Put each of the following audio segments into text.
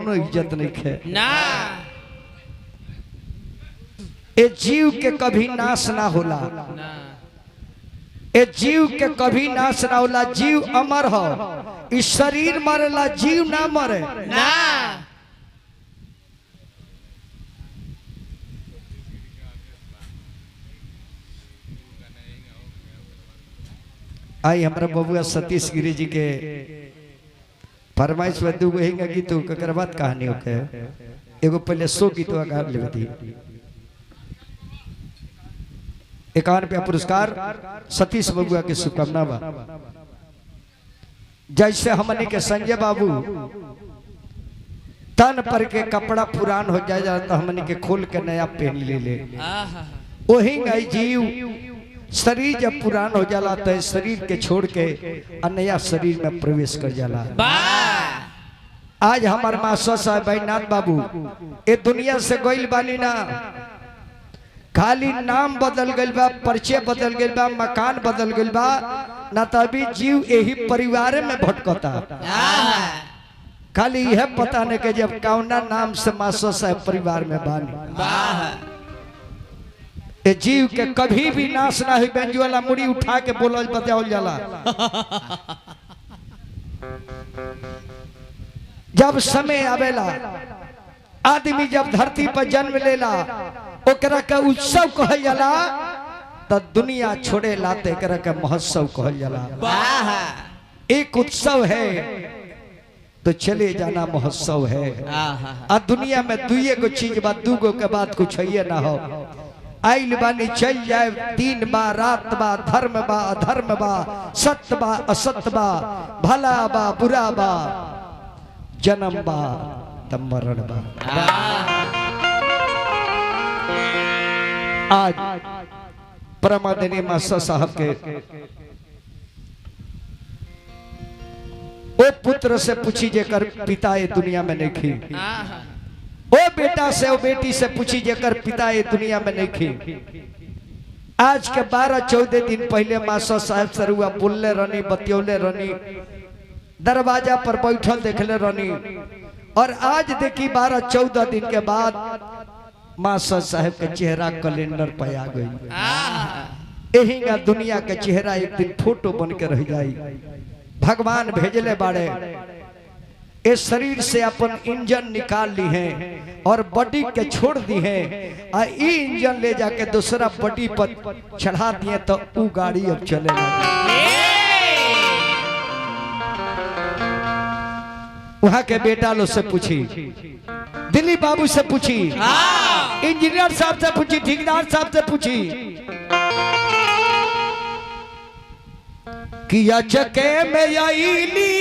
कोनो इज्जत नहीं है ना। ए जीव के कभी नाश ना होला ना। ए जीव के कभी नाश ना होला। जीव अमर हो, इस शरीर मरेला, जीव ना मरे ना। आई हमारा बबुआ सतीश गिरी जी के फरमाइश बदू गहेगा गीत कर बात कहानी होके एगो पहले 100 गीत गा लेती। 51 रुपया पुरस्कार सतीश बबुआ के शुभकामना बा। जैसे हमने के संजय बाबू तन पर के कपड़ा पुरान हो जाए तो हमने के खोल के नया पहन ले वही गई जीव शरीर जब पुरान हो जाला तो शरीर के छोड़ के नया शरीर में प्रवेश कर जाला। आज हमारे मास्टर साहब बैनाथ बाबू ये दुनिया से गइल बानी ना, खाली नाम बदल गइल बा, परिचय बदल गइल बा, मकान बदल गइल बा ना, तो अभी जीव यही परिवार में भटकता। खाली यह पता नहीं कि जब कौना नाम से मास्टर साहब परिवार में बानी। ए जीव के कभी भी नाश ना हुई। बेंजू वाला मुड़ी उठा के बोलल बताओल जाला। जब समय आवेला आदमी जब धरती पर जन्म लेला ओकरा के उत्सव कहल जाला, तो दुनिया छोड़े लाते एकरा के महोत्सव कहल जाला। एक उत्सव है तो चले जाना महोत्सव है। आ दुनिया में दुइये को चीज बा, दूगो के बाद कुछ है ना हो। आइल बानी चल जाए, दिन बा रात बा, धर्म बा अधर्म बा, सत्य बा असत्य बा, भला बा बुरा बा, जन्म बा तब मरण बा। आज परमादरणीय मास्टर साहब के ओ पुत्र से पूछी जेकर पिता ये दुनिया में नहीं खी, ओ बेटा से ओ बेटी से पूछी जेकर पिता ये दुनिया में नहीं खी। आज के 12-14 दिन पहले मास्टर साहब सरुआ बोलले रहनी, बतियोले रहनी, दरवाजा पर बैठल देखले रहनी, और आज देखी 12-14 दिन के बाद मास्टर साहब के चेहरा कैलेंडर पे आ गई। यही का दुनिया के चेहरा एक दिन फोटो बन के रह जाई। भगवान भेजले बाड़े इस शरीर से अपन इंजन निकाल ली है और बॉडी के छोड़ दी है, और ये इंजन ले जाके दूसरा बॉडी पर चढ़ा दिए तो वो गाड़ी अब चले लगी। वहां के बेटा लोग से पूछी, दिलीप बाबू से पूछी, इंजीनियर साहब से पूछी, ठेकेदार साहब से पूछी कि चके में आईली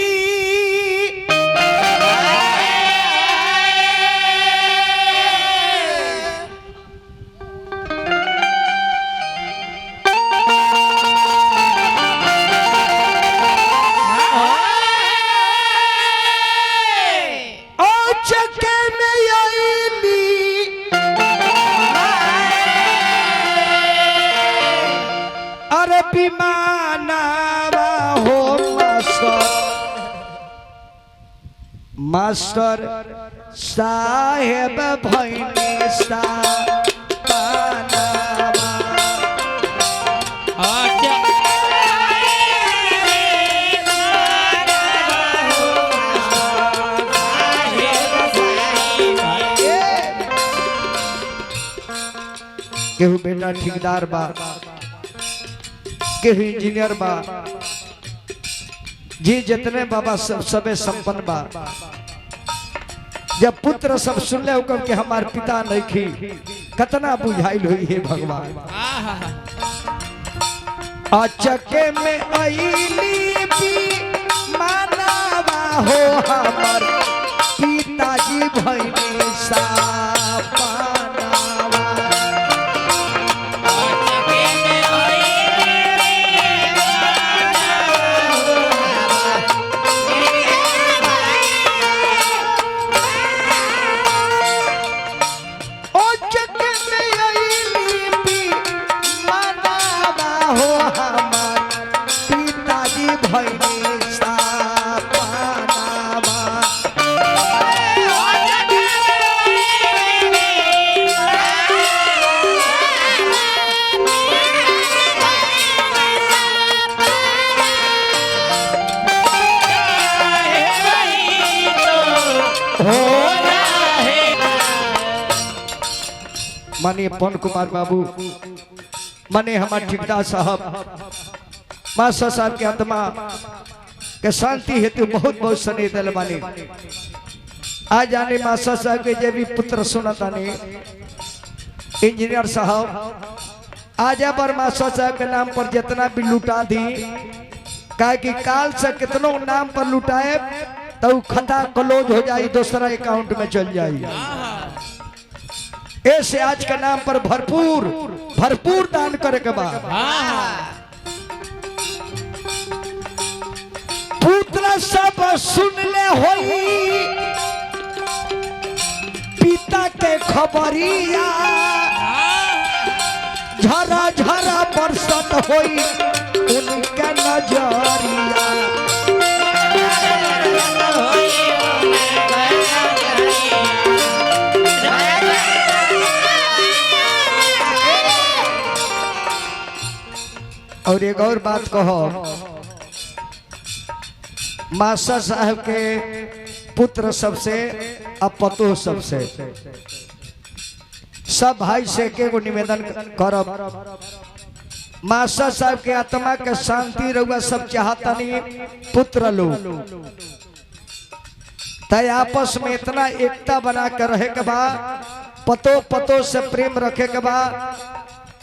मास्टर साहेब भैनी सा केहू बेटा ठेकेदार बा, केहू इंजीनियर बा, जी जितने बाबा सबे संपन्न बा। जब पुत्र सब सुन ले कि हमारे पिता नहीं खी, कतना बुझाइल हुई है भगवान। अचके में आईली भी मानवा हो हमार पिताजी भैनी सा हो रहे। माननीय पवन कुमार बाबू, माने हमारे ठेकेदार साहब, मास्टर साहब के आत्मा के शांति हेतु बहुत बहुत स्नेह दिल माने। आज जाने मास्टर साहब के जे भी पुत्र सुनता ने इंजीनियर साहब, आज पर मास्टर साहब के नाम पर जितना भी लुटा दी, कहा कि काल से कितनों नाम पर लुटाए तो खाता क्लोज हो जाए, दूसरा अकाउंट में चल जाए। ऐसे आज के नाम पर भरपूर भरपूर दान करे के बाद पुत्र सब सुन ले होई पिता के खबरिया, झरा झरा बरसत होई उनके नजरिया। और एक और बात कहो, मास्टर साहब के पुत्र सबसे अपतो सबसे सब भाई से के को निवेदन करब, मास्टर साहब के आत्मा के शांति रहुआ सब चाहता नहीं पुत्र लोग, तय आपस में इतना एकता बना कर रहे के बाद, पतो पतो से प्रेम रखे के बाद,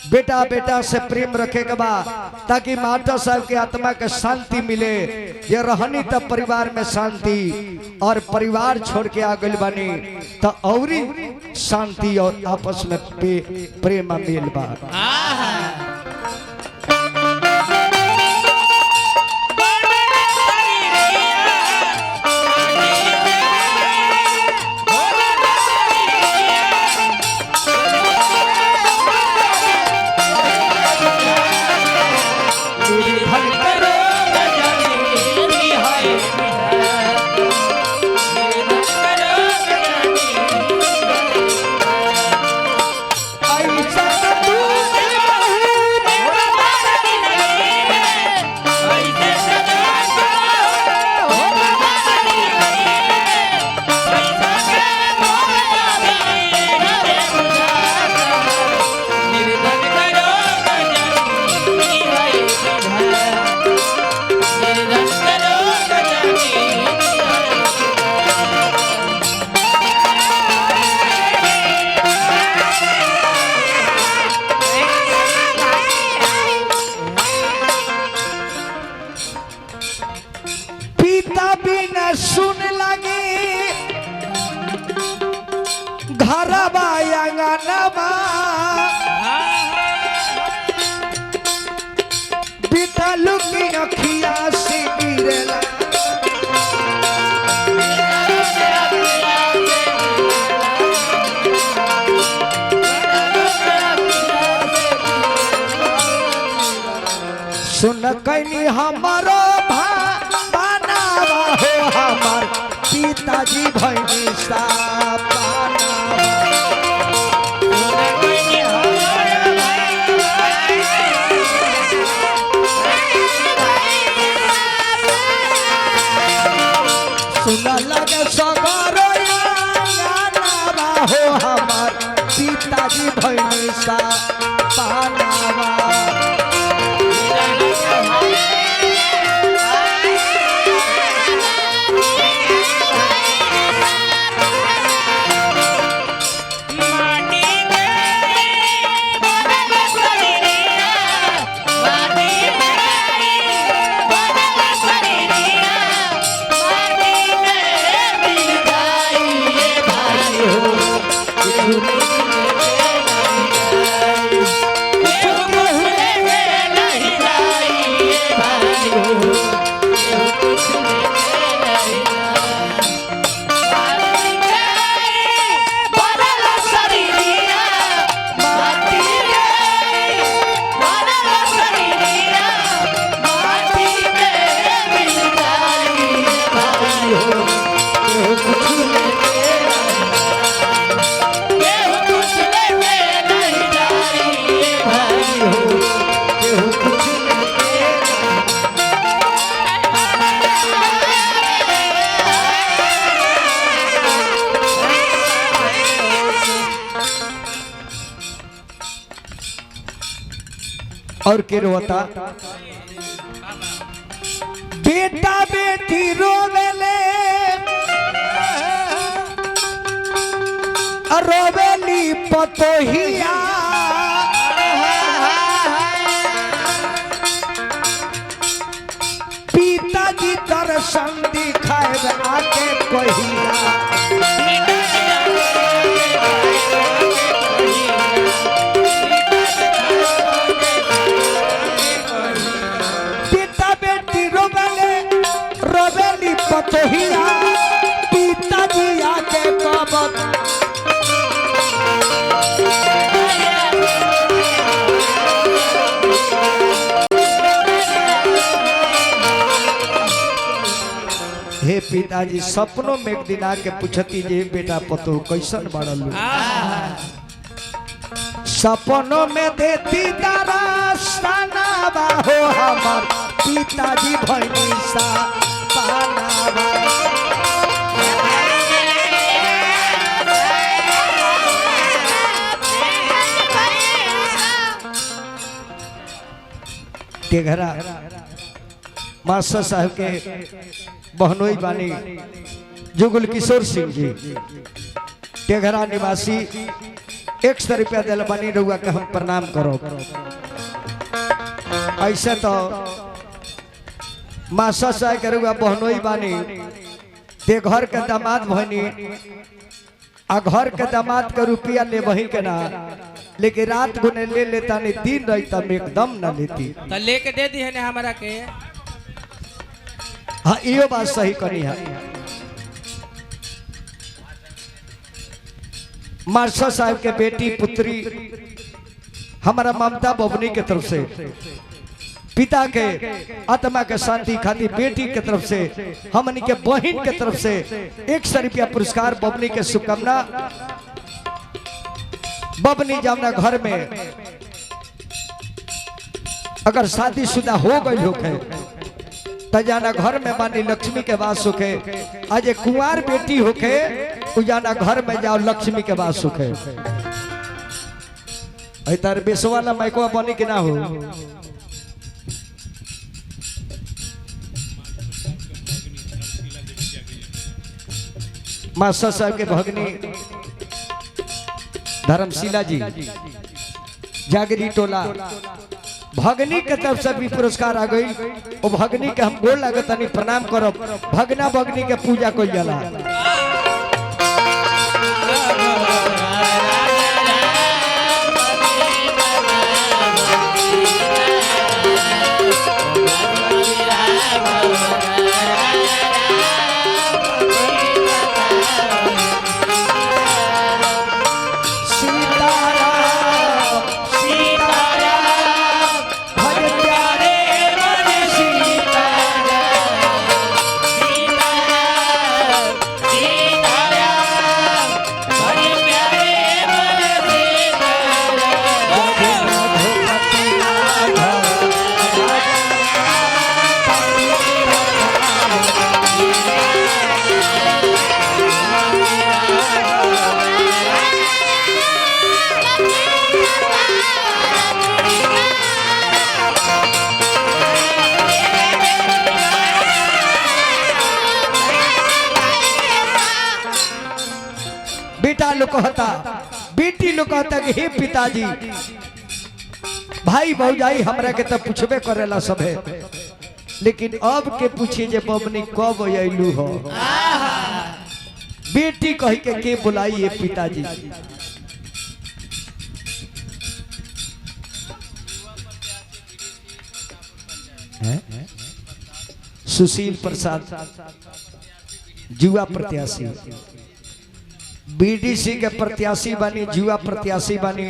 बेटा बेटा से प्रेम रखे के बाद, ताकि मास्टर साहब के आत्मा के शांति मिले। ये रहनी तब परिवार में शांति, और परिवार छोड़ के आ गई बनी तो और शांति और आपस में प्रेम मेल बा। सुन लगे घरबा अंगनबा, बिटल की अखिया से गिरला, सुन कैनी हमारो हमार पिताजी भैनी सुन लगे सगरो हो हमार पिताजी भैनी पानावा। Yeah. और के रोता बेटा बेटी रोवेले रोवेली पतोहिया पिताजी दर्शन दिखाए आके कहिया पतोहिया पिताजी आके कबत हे पिताजी सपनों में एक दिन आके पूछती जे बेटा पतो कैसन बड़ल सपनों में देती दरसना हो हमार पिताजी भैनी सा टेघरा मास्टर साहब के बहनोई बानी जुगल किशोर सिंह जी टेघरा निवासी 100 रुपया दिल बानी रहुआ के हम प्रणाम करो। ऐसे तो मास्टर साहब के रहुआ बहनोई बानी ते घर के दामाद बहनी आ घर के दामाद के रुपया ले वही के ना लेकिन रात गुने ले लेता नहीं दिन रहता में एकदम ना लेती तो लेके दे दी है ने हमरा के। हाँ यो बात सही करी है। मास्टर साहब के बेटी पुत्री हमारा ममता बबनी के तरफ से पिता के आत्मा के शांति खातिर बेटी के तरफ से हमनी के बहन के तरफ से 100 रुपया पुरस्कार बबनी के शुभकामना। बबनी जमना घर में अगर शादीशुदा हो गई होके तो जाना घर में मानी लक्ष्मी के वास होके आज एक कुंवार बेटी होके जाना घर में जाओ लक्ष्मी के वास होके तार बेसवाला माइको बनी कि ना हो। मास्टर साहब के भगनी धर्मशिला जी जागरी टोला भगनी के तरफ से भी पुरस्कार आ गई। वो भगनी के हम गोल लागत नहीं प्रणाम करब भगना भगनी के पूजा को जाला। बेटा लोग कहता बेटी लोग कहता कि हे पिताजी भाई भौजाई हमरा के तो पूछबे करेला सबे लेकिन अब के पूछी जे बबनी कब अयलू हो बेटी कह के बुलाई ये पिताजी। सुशील प्रसाद जुआ प्रत्याशी बीडीसी के प्रत्याशी बानी जुआ प्रत्याशी बानी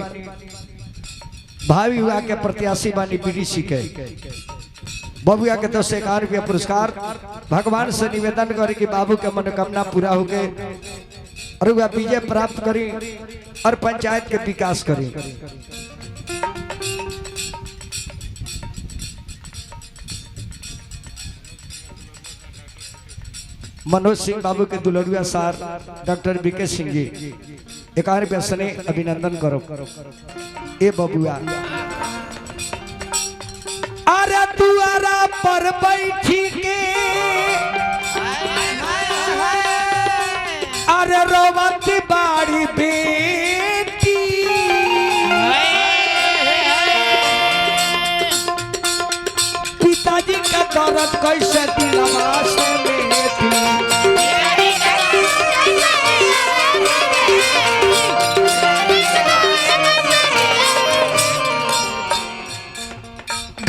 भावी विवाह के प्रत्याशी बानी बीडीसी के बबुआ के 10,000 रुपया पुरस्कार। भगवान से निवेदन करी कि बाबू के मनोकामना पूरा हो गए और वह विजय प्राप्त करी और पंचायत के विकास करी। मनोज सिंह बाबू के दुलरुआ सार डॉक्टर बीके सिंह जी 51 रुपया सने अभिनंदन करो। ए बबुआ दुआरा पर बैठी के अरे रोवती बाड़ी बेटी पिताजी का दर्द कैसे दिलवा से बेटी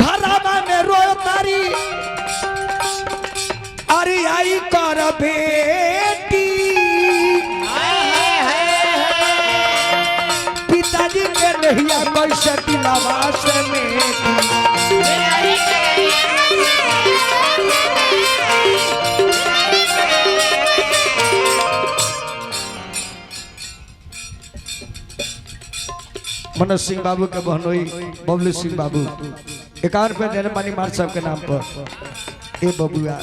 घरवा में रो तारी अरे आई कर बेटी पिताजी के नहिया कैसे दिलवा से बेटी मनोज सिंह बाबू के बहनोई बबलू सिंह बाबू 51 रुपये देने पानी मार साहब के नाम पर ए बबुआ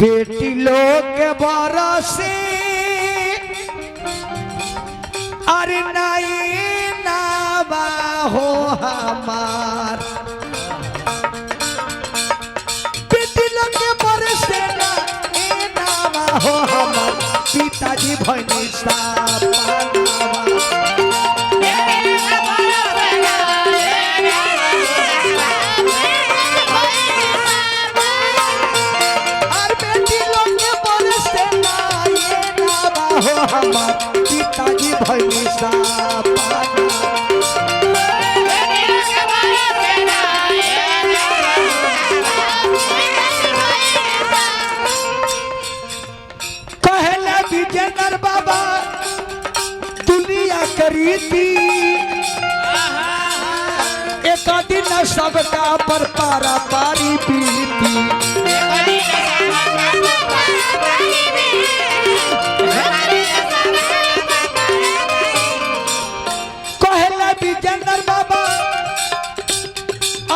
बेटी लोग के बरसे अरे नाई नाबा हो हमार बेटी लोग के बरसे ना ए नाबा हो हमार पिताजी भैनी पिताजी भैनी कहला विजयनगर बाबा दुनिया करी थी एक दिन सबका पर पारा पारी पीती कहला विजयनगर बाबा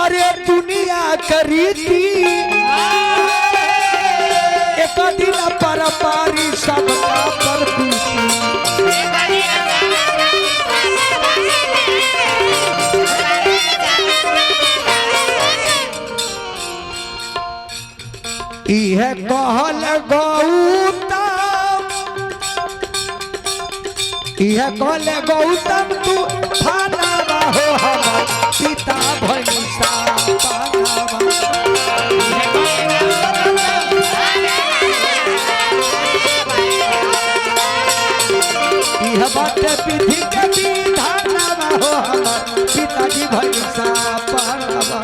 अरे दुनिया करी थी एक दिन पर पारी सबका पर पीती इहे कहल गौतम इहे कहल गौतम तू खाना हो हमार पिता भैसा इह बात विधि के विधान हो हमार पिताजी भैसा पानवा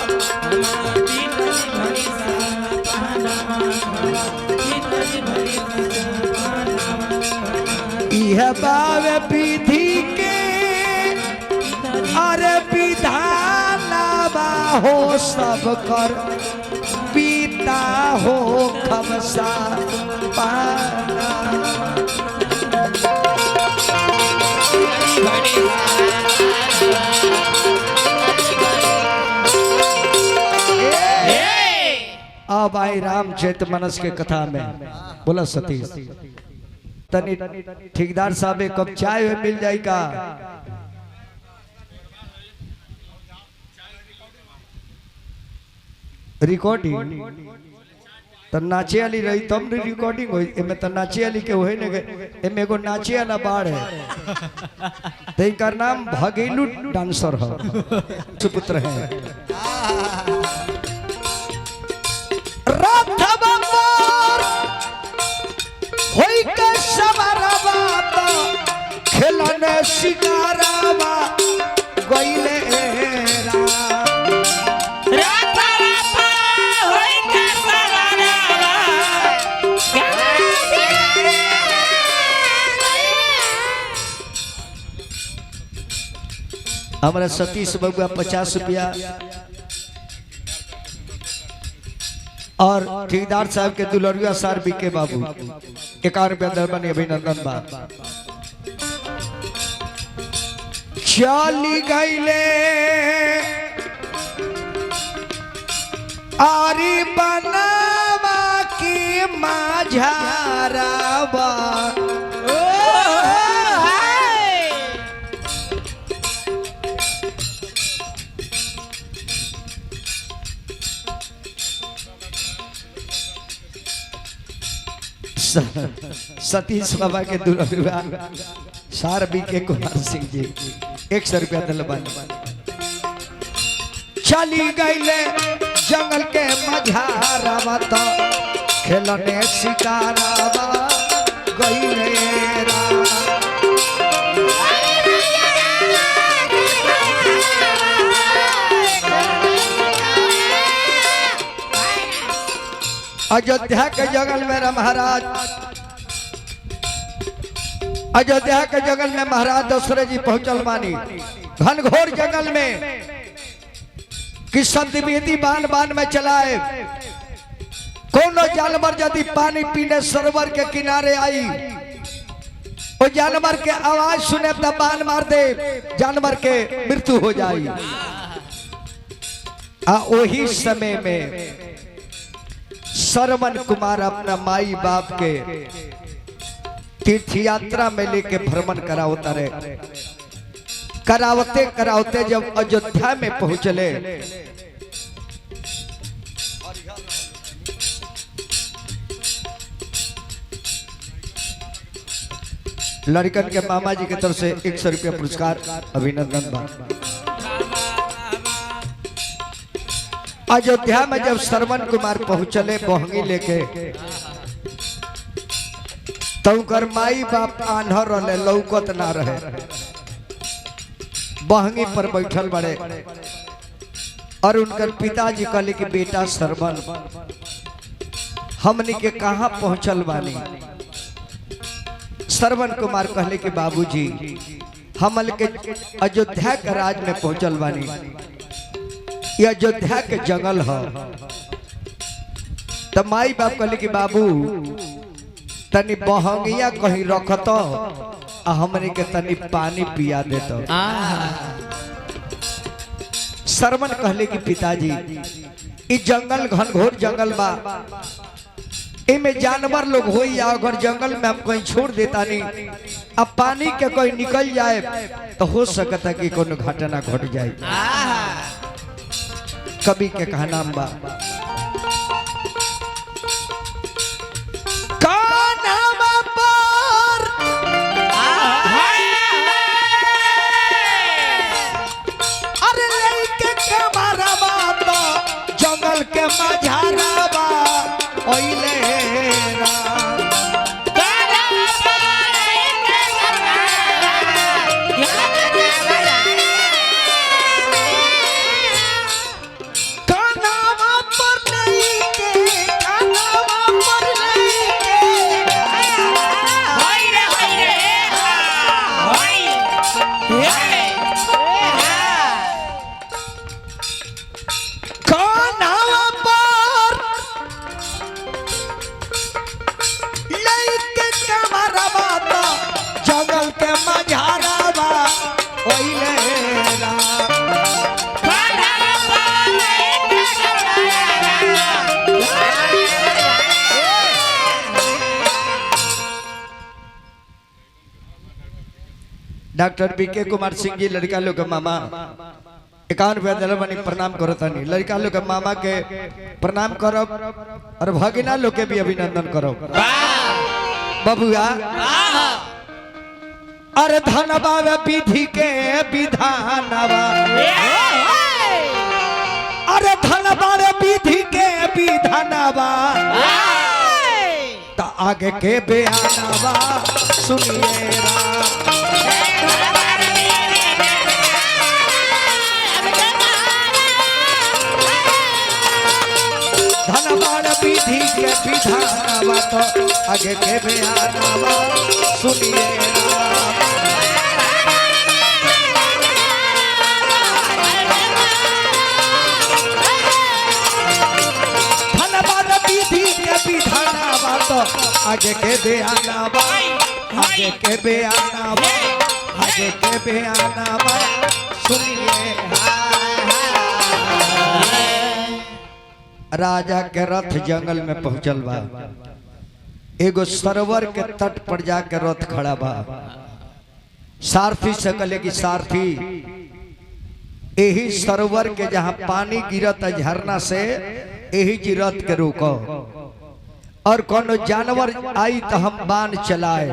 इह बाव विधि के अरे विधान हो सब कर पिता हो खमसा पाना अब आई रामचरित मानस के कथा में बोला सतीश तनी ठेकेदार साहब एक कप चाय मिल जाएगा रिकॉर्डिंग तो नाचे वाली रही तब तो रिकॉर्डिंग हुई एमे तो नाचे वाली के होए ने एमे एगो नाचे वाला बाड़ है तो इनका नाम भगेलू डांसर है सुपुत्र है होई के सवारवा तो खेलने शिकारवा गइले हमारा सतीश बबुआ 50 रुपया और ठेकेदार साहब के दुलरुआ सार बीके बाबू 51 रुपया दरबानी अभिनंदन बा चली गईले आरी बनावा की माझारावा सतीश बाबा के दुल्हा सार बीके कुमार सिंह जी 100 रुपया दिलबन। चली गईले जंगल के मझारावा तो खेलने शिकारावा गईले अयोध्या के जंगल में महाराज, अयोध्या के जंगल में महाराज दशरथ जी पहुंचल बानी घनघोर जंगल में कि संदिग्ध बान बान में चलाए। कोनो जानवर यदि पानी पीने सरोवर के किनारे आई, वो जानवर के आवाज सुने तो बान मार दे, जानवर के मृत्यु हो जाए। वही समय में श्रवण कुमार अपना माई बाप के तीर्थ यात्रा में लेके भ्रमण करावता रहे। करावते करावते जब अयोध्या में पहुंचले, लड़कन के मामा जी की तरफ से 100 रुपया पुरस्कार अभिनंदन बा। अयोध्या में जब श्रवण कुमार पहुंचले बहंगी लेके, तो उनकर माई बाप आन्हर रहे, लौकत ना रहे, बहंगी पर बैठल बड़े। और उनकर पिताजी कहले कि बेटा श्रवण, हमनी के कहाँ पहुंचल बानी। श्रवण कुमार कहले कि बाबूजी हमल के अयोध्या के राज में पहुंचल बानी, ये अयोध्या के जंगल है। तो माई बाप कहले कि बाबू तनी बहंगिया कहीं रखत, हमने के तनी पानी पिया देता। श्रवण कहले कि पिताजी ई जंगल घनघोर जंगल बा, इमें जानवर लोग हो, या अगर जंगल में हम कहीं छोड़ देता नहीं, अब पानी के कोई निकल जाए तो हो सकता कि कोनो घटना घट जाए। कवि के कहा नाम बा जंगल के मझारावा ओइले डॉक्टर बीके कुमार सिंह जी लड़का लोग के मामा 51 रुपया दिल बनी प्रणाम करो तनी। लड़का लोग के मामा के प्रणाम करो और भगिना लोग के भी अभिनंदन करो। बबुआ अरे धनबा विधि के विधानवा, अरे धनबा विधि के विधानवा, तो आगे के बयानवा सुनिए धनबाड़ विधि के विधानवा, तो आगे के बयानवा सुनिए। धनबाड़ विधि के विधानवा, तो आगे के बयानवा, आगे के बयानवा, आगे के बयानवा सुनिए। राजा के रथ जंगल में पहुंचल बा, एगो सरोवर के तट पर जाके रथ खड़ा बा। सारथी से कहले कि सारथी यही सरोवर के जहां पानी गिरत झरना से यही जी रथ के रोको। और कोनो जानवर आई तो हम बाण चलाए,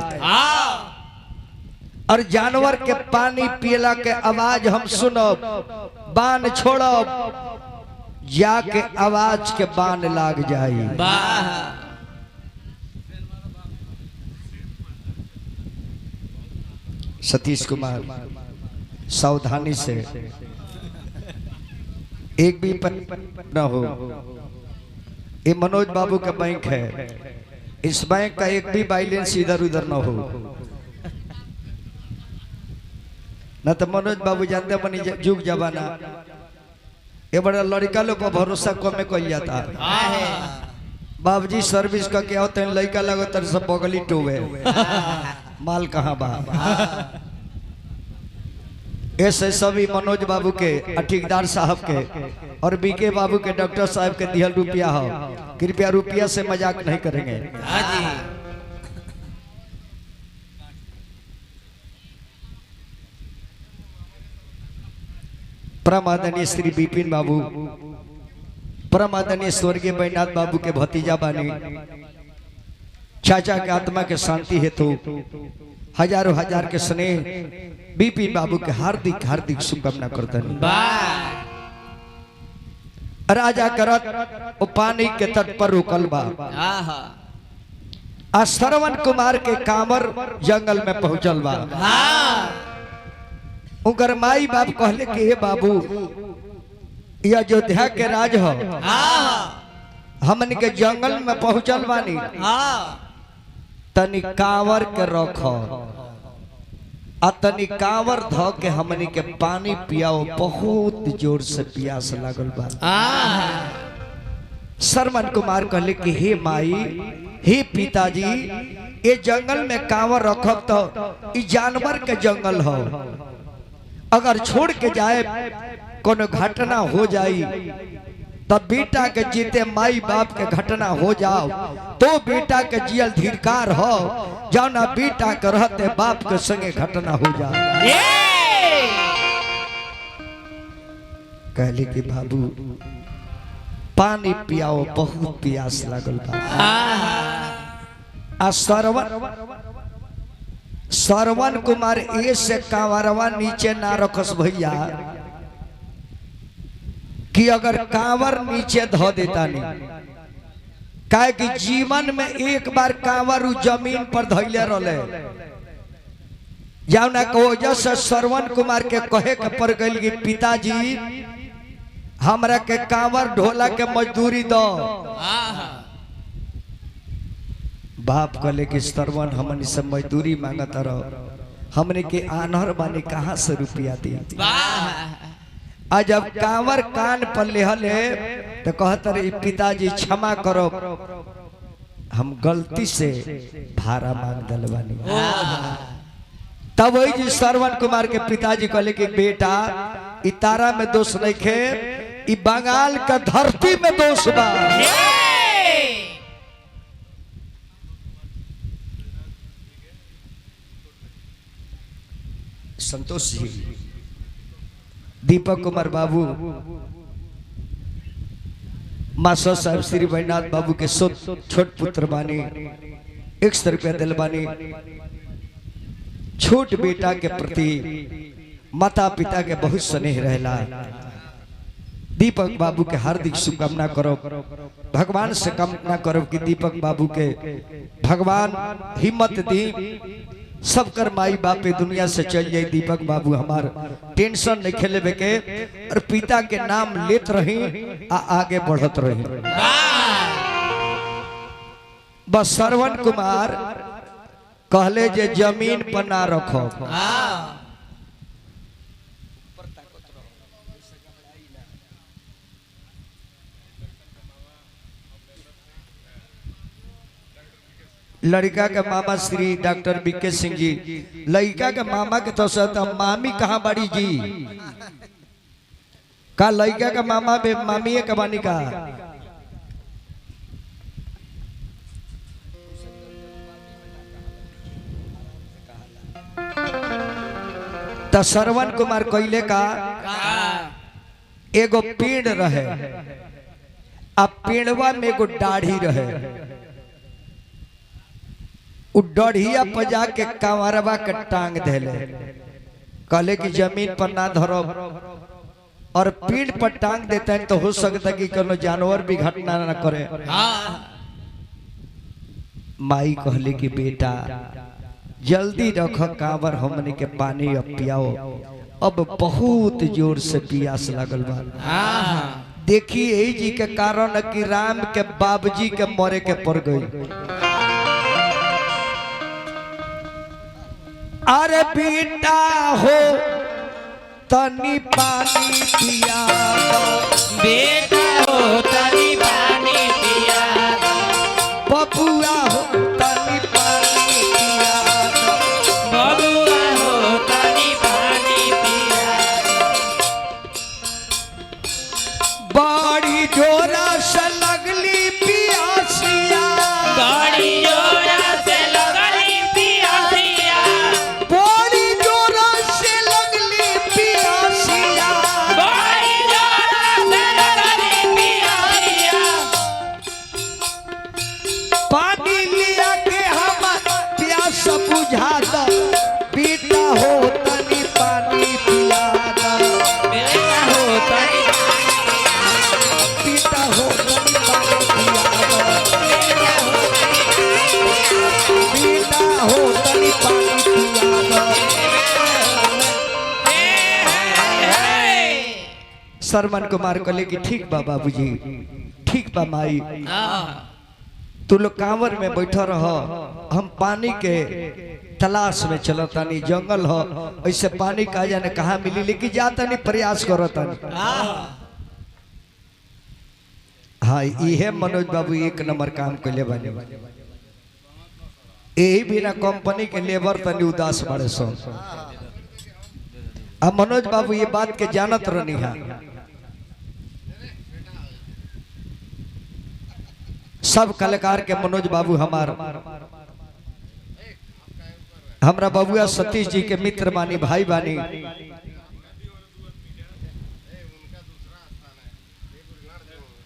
और जानवर के पानी पियला के आवाज हम सुनब, बाण छोड़ब, जाके आवाज के बाण लाग जाई। सतीश कुमार सावधानी से, एक भी न हो। ये मनोज बाबू का बैंक है, इस बैंक का एक भी बैलेंस इधर उधर न हो, न तो मनोज बाबू जानते बनी जुग जमाना ये बड़ा लड़का लोग पर भरोसा कम में कल जाता है। बाबूजी सर्विस का क्या होता है, लड़का लगो तर सब बगली टोवे माल कहाँ बा। ऐसे सभी मनोज बाबू के, ठेकेदार साहब के और बीके बाबू के, डॉक्टर साहब के दिहल रुपया हो, कृपया रुपया से मजाक नहीं करेंगे। परम आदरणीय श्री विपिन बाबू, परम आदरणीय स्वर्गीय बैनाथ बाबू के भतीजा बानी, चाचा के आत्मा के शांति हेतु हजारों हजार के स्नेह विपिन बाबू के हार्दिक हार्दिक शुभकामना करते हैं। राजा करत वो पानी के तट पर रुकल बा, आ श्रवण कुमार के कांवर जंगल में पहुंचल बा। उनकर माई बाप कहले कि हे बाबू, ये अयोध्या के राज हो, हमन के जंगल में पहुंचल बानी, तनी कांवर के रखो, आ तनी कांवर धो के हमनी के पानी पियाओ, बहुत जोर से प्यास लागल बा। श्रवण कुमार कहले कि हे माई, हे पिताजी, ये जंगल में कांवर रखब तो ये जानवर के जंगल हो, अगर छोड़ के जाए कोनो घटना हो जाई तब बेटा के जीते माई बाप के घटना हो जाओ तो बेटा के जियल धिकार हो, जाना बेटा के रहते बाप के संगे घटना हो जाए। कहले कि बाबू पानी पियाओ, बहुत प्यास लागल बा। आ श्रवण कुमार ए से कांवरवा नीचे ना रखस भैया, कि अगर कांवर नीचे धो देता नहीं, काहे कि जीवन में एक बार कांवर जमीन पर धैले रहले, जाना को जैसे श्रवण कुमार के कहे के पड़ गई कि पिताजी हमरा के कांवर ढोला के मजदूरी दो। बाप कहले कि श्रवण हमन से मजदूरी मांगत रहो, हमने के आनहर बानी कहाँ से रुपया दी। आज जब कांवर कान पर लेहले तो कहत रहे पिताजी क्षमा करो, हम गलती से भाड़ा मांग दल बानी। तब वही जी श्रवण कुमार के पिताजी कहले कि बेटा इ तारा में दोष नहीं खे, इ बंगाल का धरती में दोष बा। संतोष जी, दीपक कुमार बाबू, मास्टर साहब श्री बैनाथ बाबू के छोट पुत्र बानी, 100 रुपया दिल बानी। छोट बेटा के प्रति माता पिता के बहुत स्नेह रहला। दीपक बाबू के हार्दिक शुभकामना करो, भगवान से कामना करो कि दीपक बाबू के भगवान हिम्मत दी, सबकर माई बापे दुनिया से चल जाए। दीपक बाबू हमार टेंशन नहीं खेले के, और पिता के नाम लेत रही आगे बढ़त रही। बस श्रवण कुमार कहले जे जमीन पर ना रखो, लड़का के मामा श्री डॉक्टर बीके सिंह जी, लड़का के मामा के तो मामी कहाँ बड़ी जी का, लड़का का मामा बे मामी है कबानी का। तो श्रवण कुमार कोयले का एगो पेड़ रहे, अब पेड़वा में एगो दाढ़ी रहे, उ डढ़िया पर जाके कांवरवा के टांग देले, कहले कि जमीन पर ना धरो और पीठ पर टांग देते हैं तो हो सकता कि कोनो जानवर भी घटना ना करे। माई कहले कि बेटा जल्दी रखो कांवर, हमने के पानी अब पियाओ, अब बहुत जोर से पियास लगल बा। देखिए यही जी के कारण कि राम के बाबूजी के मरे के पड़ गई। अरे बेटा हो तनी पानी पिया दो, बेटा हो तनी पानी पिया दो, बबुआ हो तनी पानी पिया दो, बबुआ हो तनी पानी पिया दो। बड़ी जोरा से लगली पियासिया, बड़ी जोरा से लगली पियासिया, बड़ी जोरा से लगली पियासिया, बड़ी जोरा से लगली पियासिया। पानी लिया के हम प्यास बुझा दो, बेटा हो तनी पानी पिया दो, बेटा हो तनी बेटा हो तनी पानी पिया दो, बेटा हो तनी पानी पिया दो। सरमन कुमार कहले कि ठीक बा बाबूजी, ठीक बा माई, तू लोग कांवर में बैठा रह, हम पानी के तलाश में चलतानी, जंगल हो ऐसे पानी का जाने कहाँ मिली, लेकिन जाता नहीं प्रयास करतानी। हाँ ये मनोज बाबू एक नंबर काम कैले बानी, यही बिना कंपनी के लेबर तनी उदास बड़े सो। अब मनोज बाबू ये बात के जानत रहनी है, सब कलाकार के मनोज बाबू हमरा बबुआ सतीश जी के मित्र बानी, भाई बानी।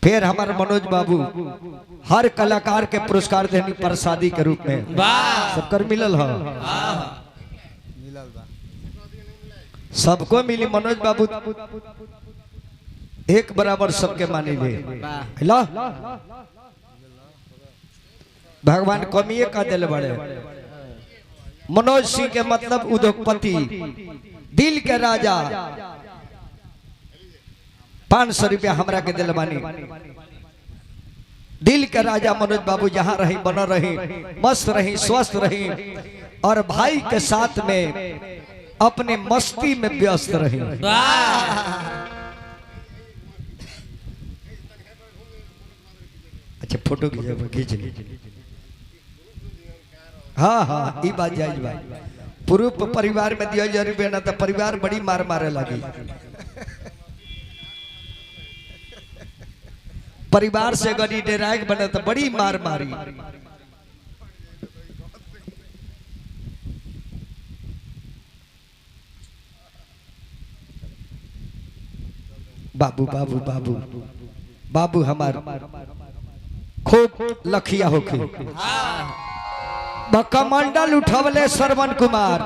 फिर हमारे मनोज बाबू हर कलाकार के पुरस्कार देनी प्रसादी के रूप में सबकर मिलल हो, सबको मिली। मनोज बाबू एक बराबर सबके मानी ले, भगवान कमिए का दिल बड़े। मनोज सिंह के मतलब उद्योगपति, दिल के राजा, 500 रुपया हमरा के दिल बानी। दिल के राजा मनोज बाबू जहां रही बन रही, मस्त रही, स्वस्थ रही और भाई के साथ में अपने मस्ती में व्यस्त रही। अच्छा फोटो खींच ली। हाँ हाँ ये बात जायज भाई, पुरुष परिवार में दिया जरूर ना तो परिवार बड़ी मार मारे लगी। परिवार से अगर डेराइक बने तो बड़ी मार मारी। बाबू बाबू बाबू बाबू हमार खूब लखिया होके कमंडल उठवले श्रवण कुमार।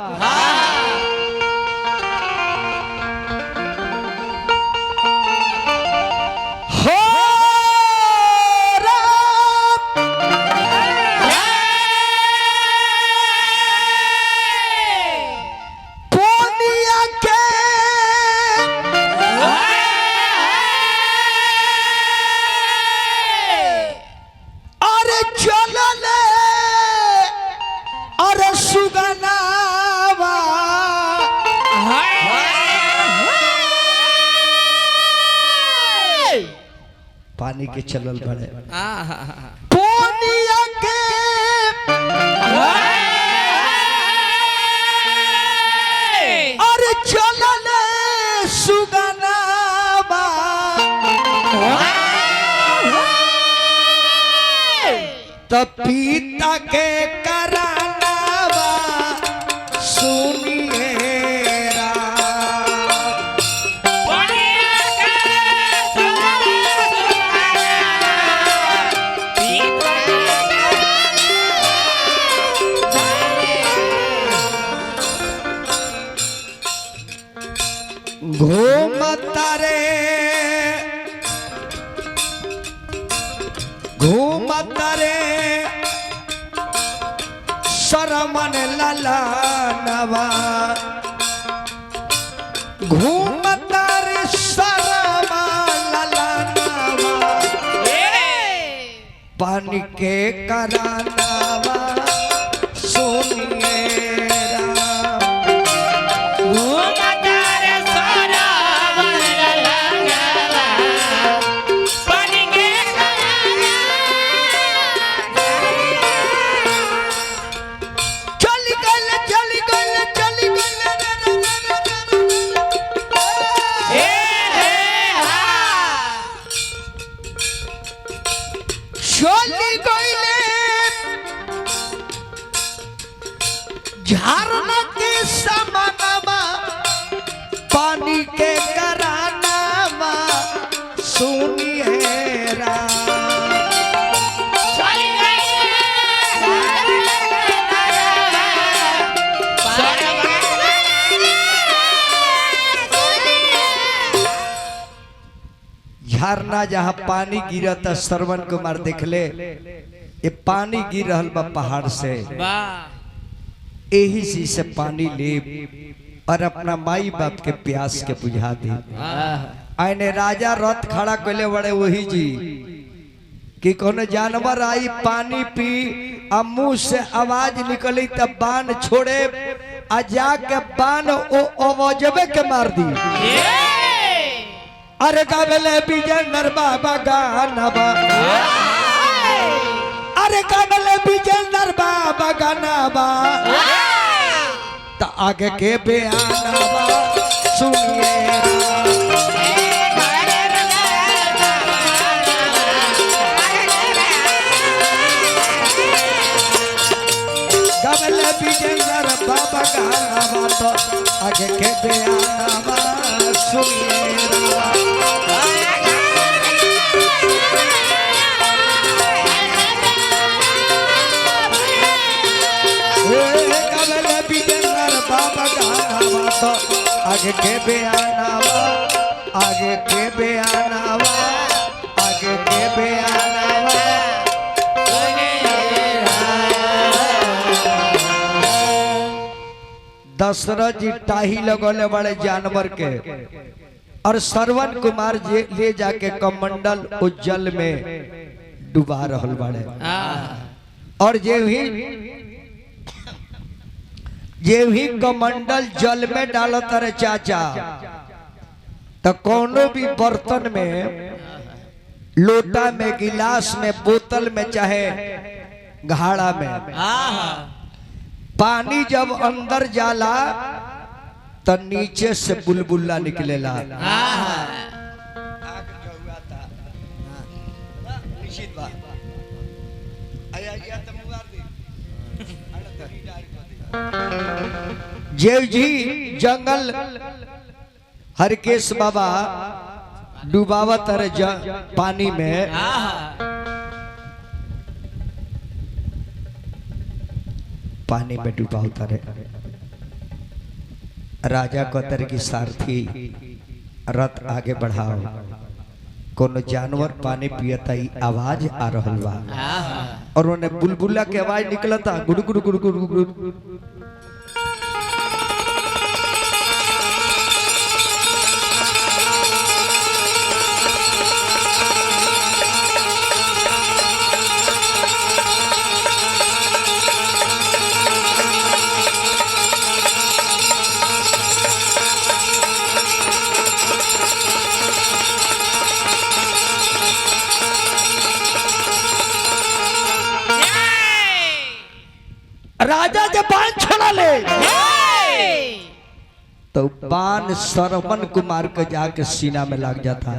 पानी के चलल बड़े पोनिया के अरे चलल सुगनावा त पीता के करानावा सुनिए घूमता रे घूमता रे सरमन लाला नवा घूमता रे सरमन लाला नवा पानी के करानावा सुनिए झरना के समानामा पानी के करानामा सुनिए रा झरना जहाँ पानी गिरता श्रवण कुमार देख ले ये पानी गिर रहल बा पहाड़ से यही चीज से पानी ले और अपना माई बाप के प्यास के बुझा दी आने राजा रथ खड़ा कैले बड़े वही जी कि कोनो जानवर आई पानी पी आ मुंह से आवाज निकली तब बाण छोड़े आ जाके बाण ओ अवजबे के मार दी अरे गावेले विजेंद्र बाबा गानबा अरे गावेले विजेंद्र बाबा गानबा तो आगे के बयानबा सुनिए गावेले विजेंद्र बाबा गानबा तो आगे के बयानबा सुनिए बाबा गानावा तो आगे के बयानावा आगे के बयानावा आगे के बयानावा दशरथ जी टाही लगोले बड़े जानवर के और श्रवण कुमार जी ले जाके कमंडल उज्जल में डुबा रहल बड़े और जे भी कमंडल जल में डालत रे चाचा तो कोनो भी बर्तन में लोटा में गिलास में बोतल में चाहे घाड़ा में पानी जब अंदर जाला तो नीचे से बुलबुला निकलेला जेव जी जंगल हरकेश बाबा डुबावत पानी में पानी में डूबा उतरे राजा कतर की सारथी रथ आगे बढ़ाओ कोनो जानवर पानी पियता ही आवाज आ रहल बा और उन्हें बुलबुला के आवाज निकलता गुड़ गुड़ गुड़ गुड़ गुड़ राजा जब बाण छोड़ा ले तो बाण श्रवण कुमार के जाके सीना में लग जाता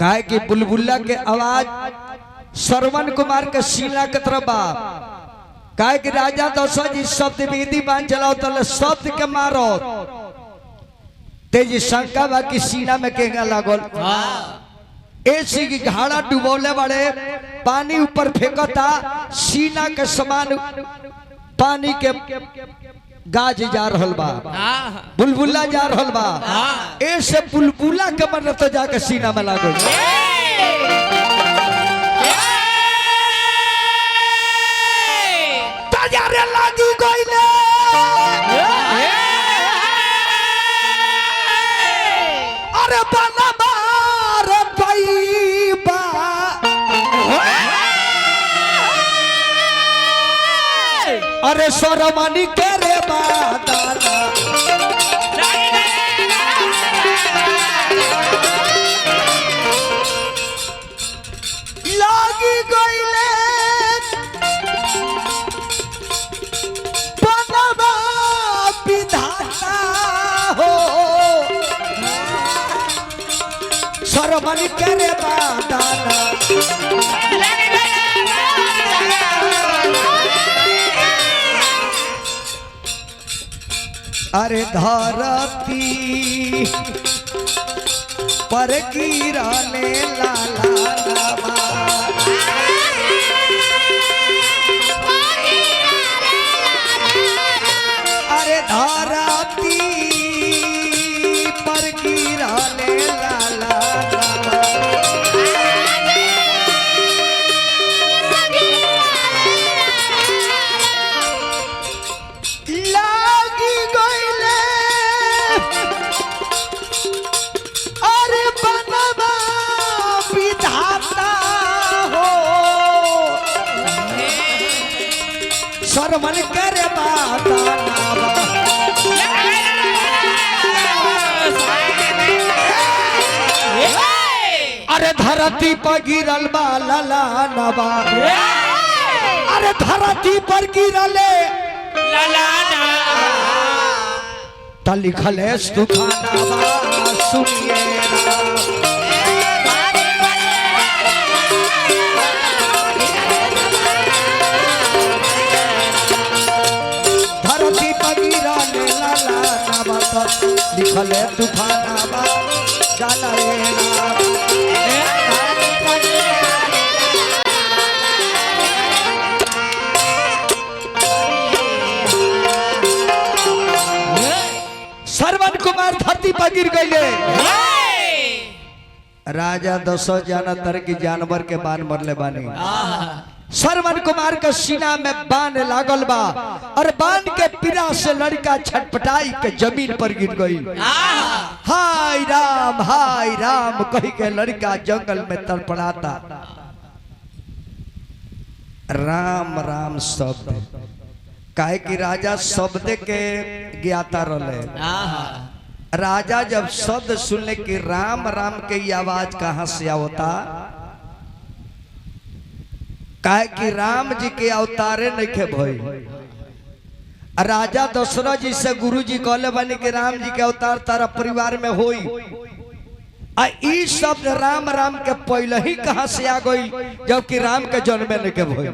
काहे कि बुलबुला के आवाज श्रवण कुमार के सीना के तरफ बा काहे कि राजा दशरथ जी शब्द वेदी बाण चलाओ तो शब्द के मारो तेजी शंका बा कि सीना में केगा लागल ऐसी की घाड़ा डुबोले बड़े पानी ऊपर फेंकता सीना के समान पानी के गाज जा रहल बा, हाँ बुलबुला जा रहल बा, हाँ। ऐसे बुलबुला के मन तो जाके सीना में लागो। तजारे लागी गइले अरे बनबा रे पैबा अरे सरमनी के रे बादाना लागी गइले बनबा विधाता हो सरमनी के रे बादाना अरे धरती पर गिरने लाला लाबा अरे धरती पर गिरने लाला लाबा लागी गइले अरे बनबा विधाता हो सरमन करे बादाना अरे धरती पर गिरल बा लाला नबा अरे धरती पर गिरले त लिखल है सुखाना सुनिए धरती पर गिरले लाला नबा त लिखल है सुखाना जाना श्रवण कुमार धरती पर गिर गए राजा दशरथ जाना तर की जानवर के बाण मरले बानी श्रवण कुमार के सीना में बाण लागल बा और बाण के पीड़ा से लड़का छटपटाई के जमीन पर गिर गई। हाय राम कही के लड़का जंगल में तड़पड़ाता राम राम शब्द काहे कि राजा शब्द के ज्ञाता रहे। राजा जब शब्द सुनले कि राम राम के ये आवाज कहाँ से आवता काहे कि राम जी के अवतारे नहीं खे भई। राजा दशरथ जी से गुरु जी कहले बनी कि राम जी के अवतार तारा परिवार में होई आ ई शब्द राम राम के पहले ही कहाँ से आ गई जबकि राम के जन्म नहीं के भई।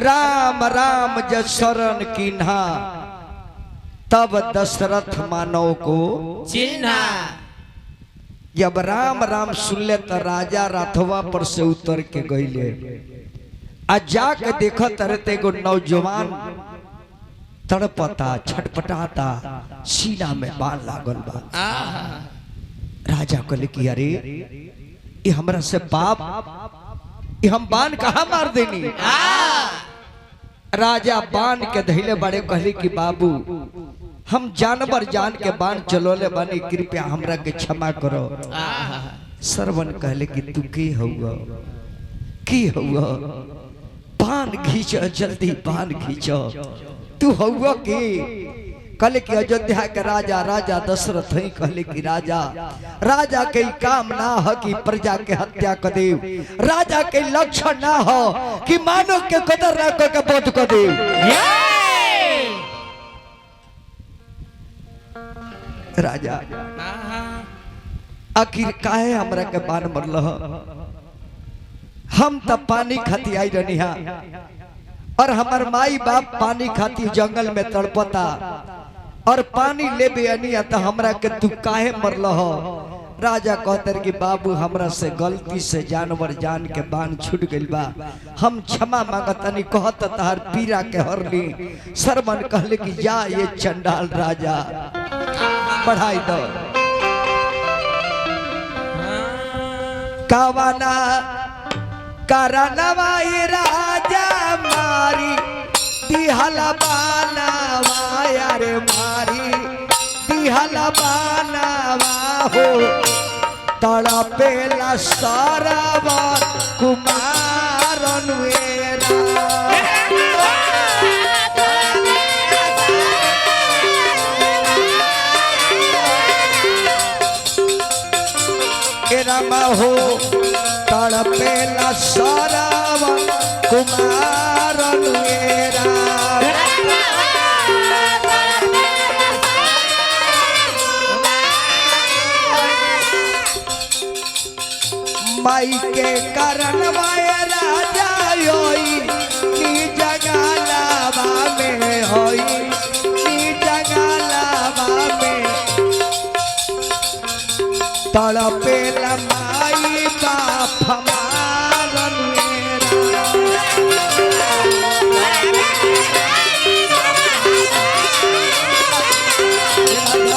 राम राम जब शरण कीन्हा तब दशरथ मानव को चिन्हा। जब राम राम सुनले तो राजा राथवा पर से उतर के गईले आ जाके देखत रहते एगो नौजवान तड़पता छटपटाता सीना में बाण लागल बा। राजा कहले कि अरे ये हमरा से बाप ये हम बाण कहाँ मार देनी। राजा बाण के धैले बड़े कहले कि बाबू हम जानवर जान के बाण चलोले बानी कृपया हमरा के क्षमा करो। श्रवण कहले कि तू की हुआ बाण खींच जल्दी बाण खींच तू हुआ की। कहले कि अयोध्या के राजा राजा दशरथ ही कहले कि राजा के काम ना हो कि प्रजा के हत्या कर दे। राजा के लक्षण ना हो कि मानव के कदर ना कर के बोध कर दे। राजा आखिर काहे हमरा के बाण मरल हम त पानी खाती आई रनिहा और हमार माई बाप पानी खाती जंगल में तड़पता और पानी ले बेअनिया तो हमरा के तू काहे मरल हो। राजा कहतर कि बाबू हमरा से गलती से जानवर जान के बान छूट गइल बा, हम क्षमा मांगतनी। कहत तहार पीरा के हरली। सरमन कहले कि जा ये चंडाल राजा बढ़ाई दो। कावाना करनवा राजा मारी दिहला बानावा यारे मारी दिहला बानावा हो तड़पेला सारावा कुमार अनुएरा। रामा हो तड़पेला सारावा कुमार अनुएरा। माई के कारण राजा होई नी जगालावा में होई नी जगालावा में तड़पेला माई बाप हमार मेरा।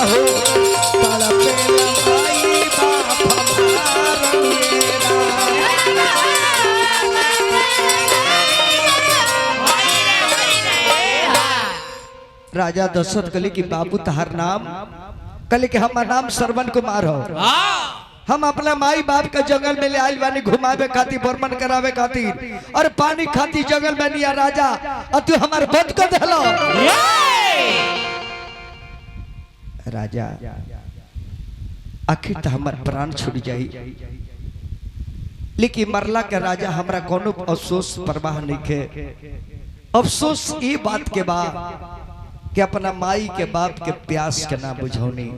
हो तड़पेला माई बाप हमार मेरा। राजा दशरथ कहले कि बाबू तहार नाम? कहले कि हमार नाम श्रवण कुमार हो। हम अपना माई बाप के जंगल में ले आइल बानी घुमावे खातिर, बर्मन करावे खातिर, और पानी खातिर जंगल में निया राजा, और तू हमार बंद कर देलो। राजा आखिर तो हमार प्राण छूट जाई, लेकिन मरला के राजा हमरा कोनो अफसोस परवाह नहीं के। अफसोस ये बात के बा कि अपना माई के बाप के प्यास के ना बुझौनी।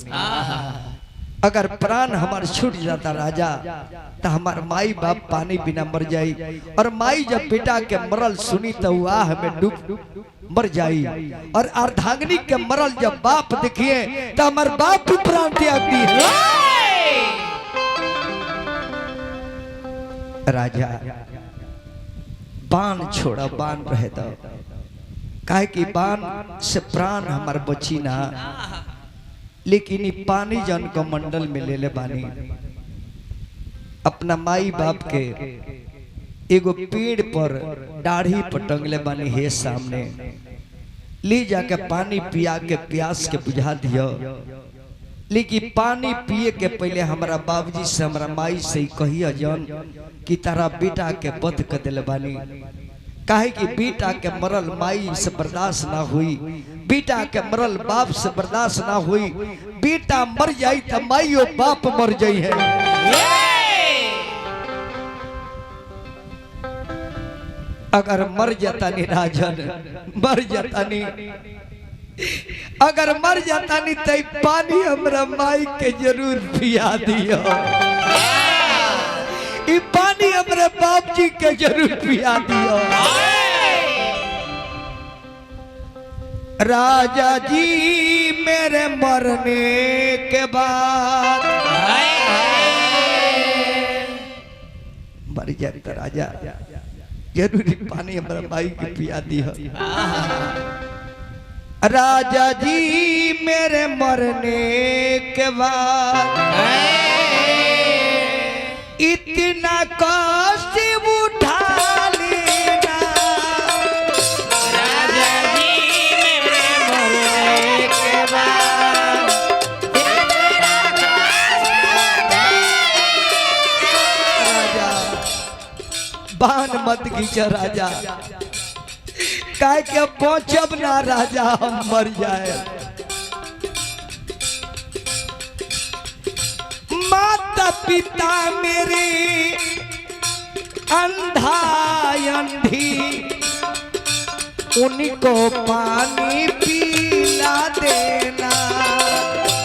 अगर प्राण हमार छूट जाता राजा तो हमार माई बाप पानी बिना मर जाई, और माई जब बेटा के मरल सुनी तो आह में डूब मर जाई, और अर्धांगिनी के मरल जब बाप देखिए तो हमार बाप भी प्राण त्याग दी। राजा बाण छोड़ा, बाण रहे तो काहे कि बाण से प्राण हमार बची ना, लेकिन पानी जन को मंडल में ले ले बानी। अपना माई बाप के एगो पेड़ पर दाढ़ी पर टंगले बानी हे सामने, ले जाके पानी पिया के प्यास के बुझा दियो। लेकिन पानी पिए के पहले हमारा बाबूजी से हमारा माई से कहिया जन कि तारा बेटा के वध कर दिले बानी। काहे कि बेटा के मरल माई से बर्दाश्त ना हुई, बेटा के मरल बाप से बर्दाश्त ना हुई। बेटा मर जाई तो माई और बाप मर जाई है। अगर मर जाता नहीं राजन, मर जाता नहीं, अगर मर जाता नहीं तो पानी हमरा माई के जरूर पिया दियो। ये पानी हमरे बाप जी के जरूर पिया दियो। राजा जी मेरे मरने के बाद मर जाए तो राजा जरूरी पानी हमारा माई के पिया दियो। राजा जी मेरे मरने के बाद इतना कष्ट उठा लेना। राजा जी मेरे मरने के बाद राजा बाण मत खींचा राजा, काहे के पहुंचब ना राजा, हम मर जाए। माता पिता मेरे अंधा अंधी, उनको पानी पिला देना।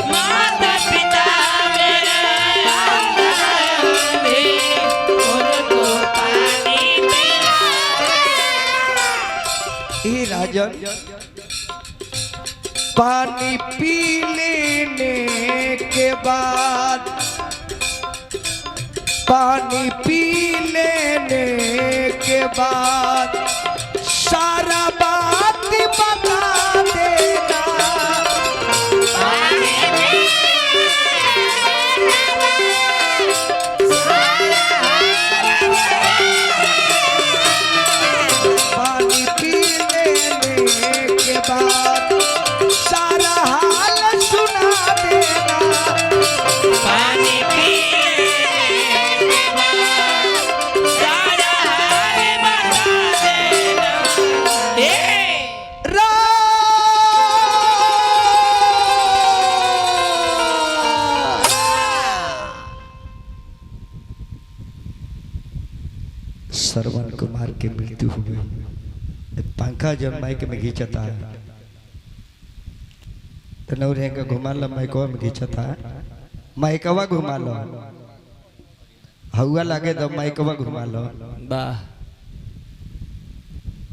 माता पिता मेरे अंधी, उनको पानी पिला देना। हे राजन पानी पी लेने के बाद पानी पी लेने के बाद सारा बात बता देना। पानी पी लेने के बाद सारा हाल सुना देना। पानी पी श्रवण कुमार की मृत्यु हो गई। पंखा जब माइक में घींचता है तो नौरे का घुमा लो, माइकवा में घींचता है, माइकवा घुमा लो, हवा लगे तो माइकवा घुमा लो। वाह।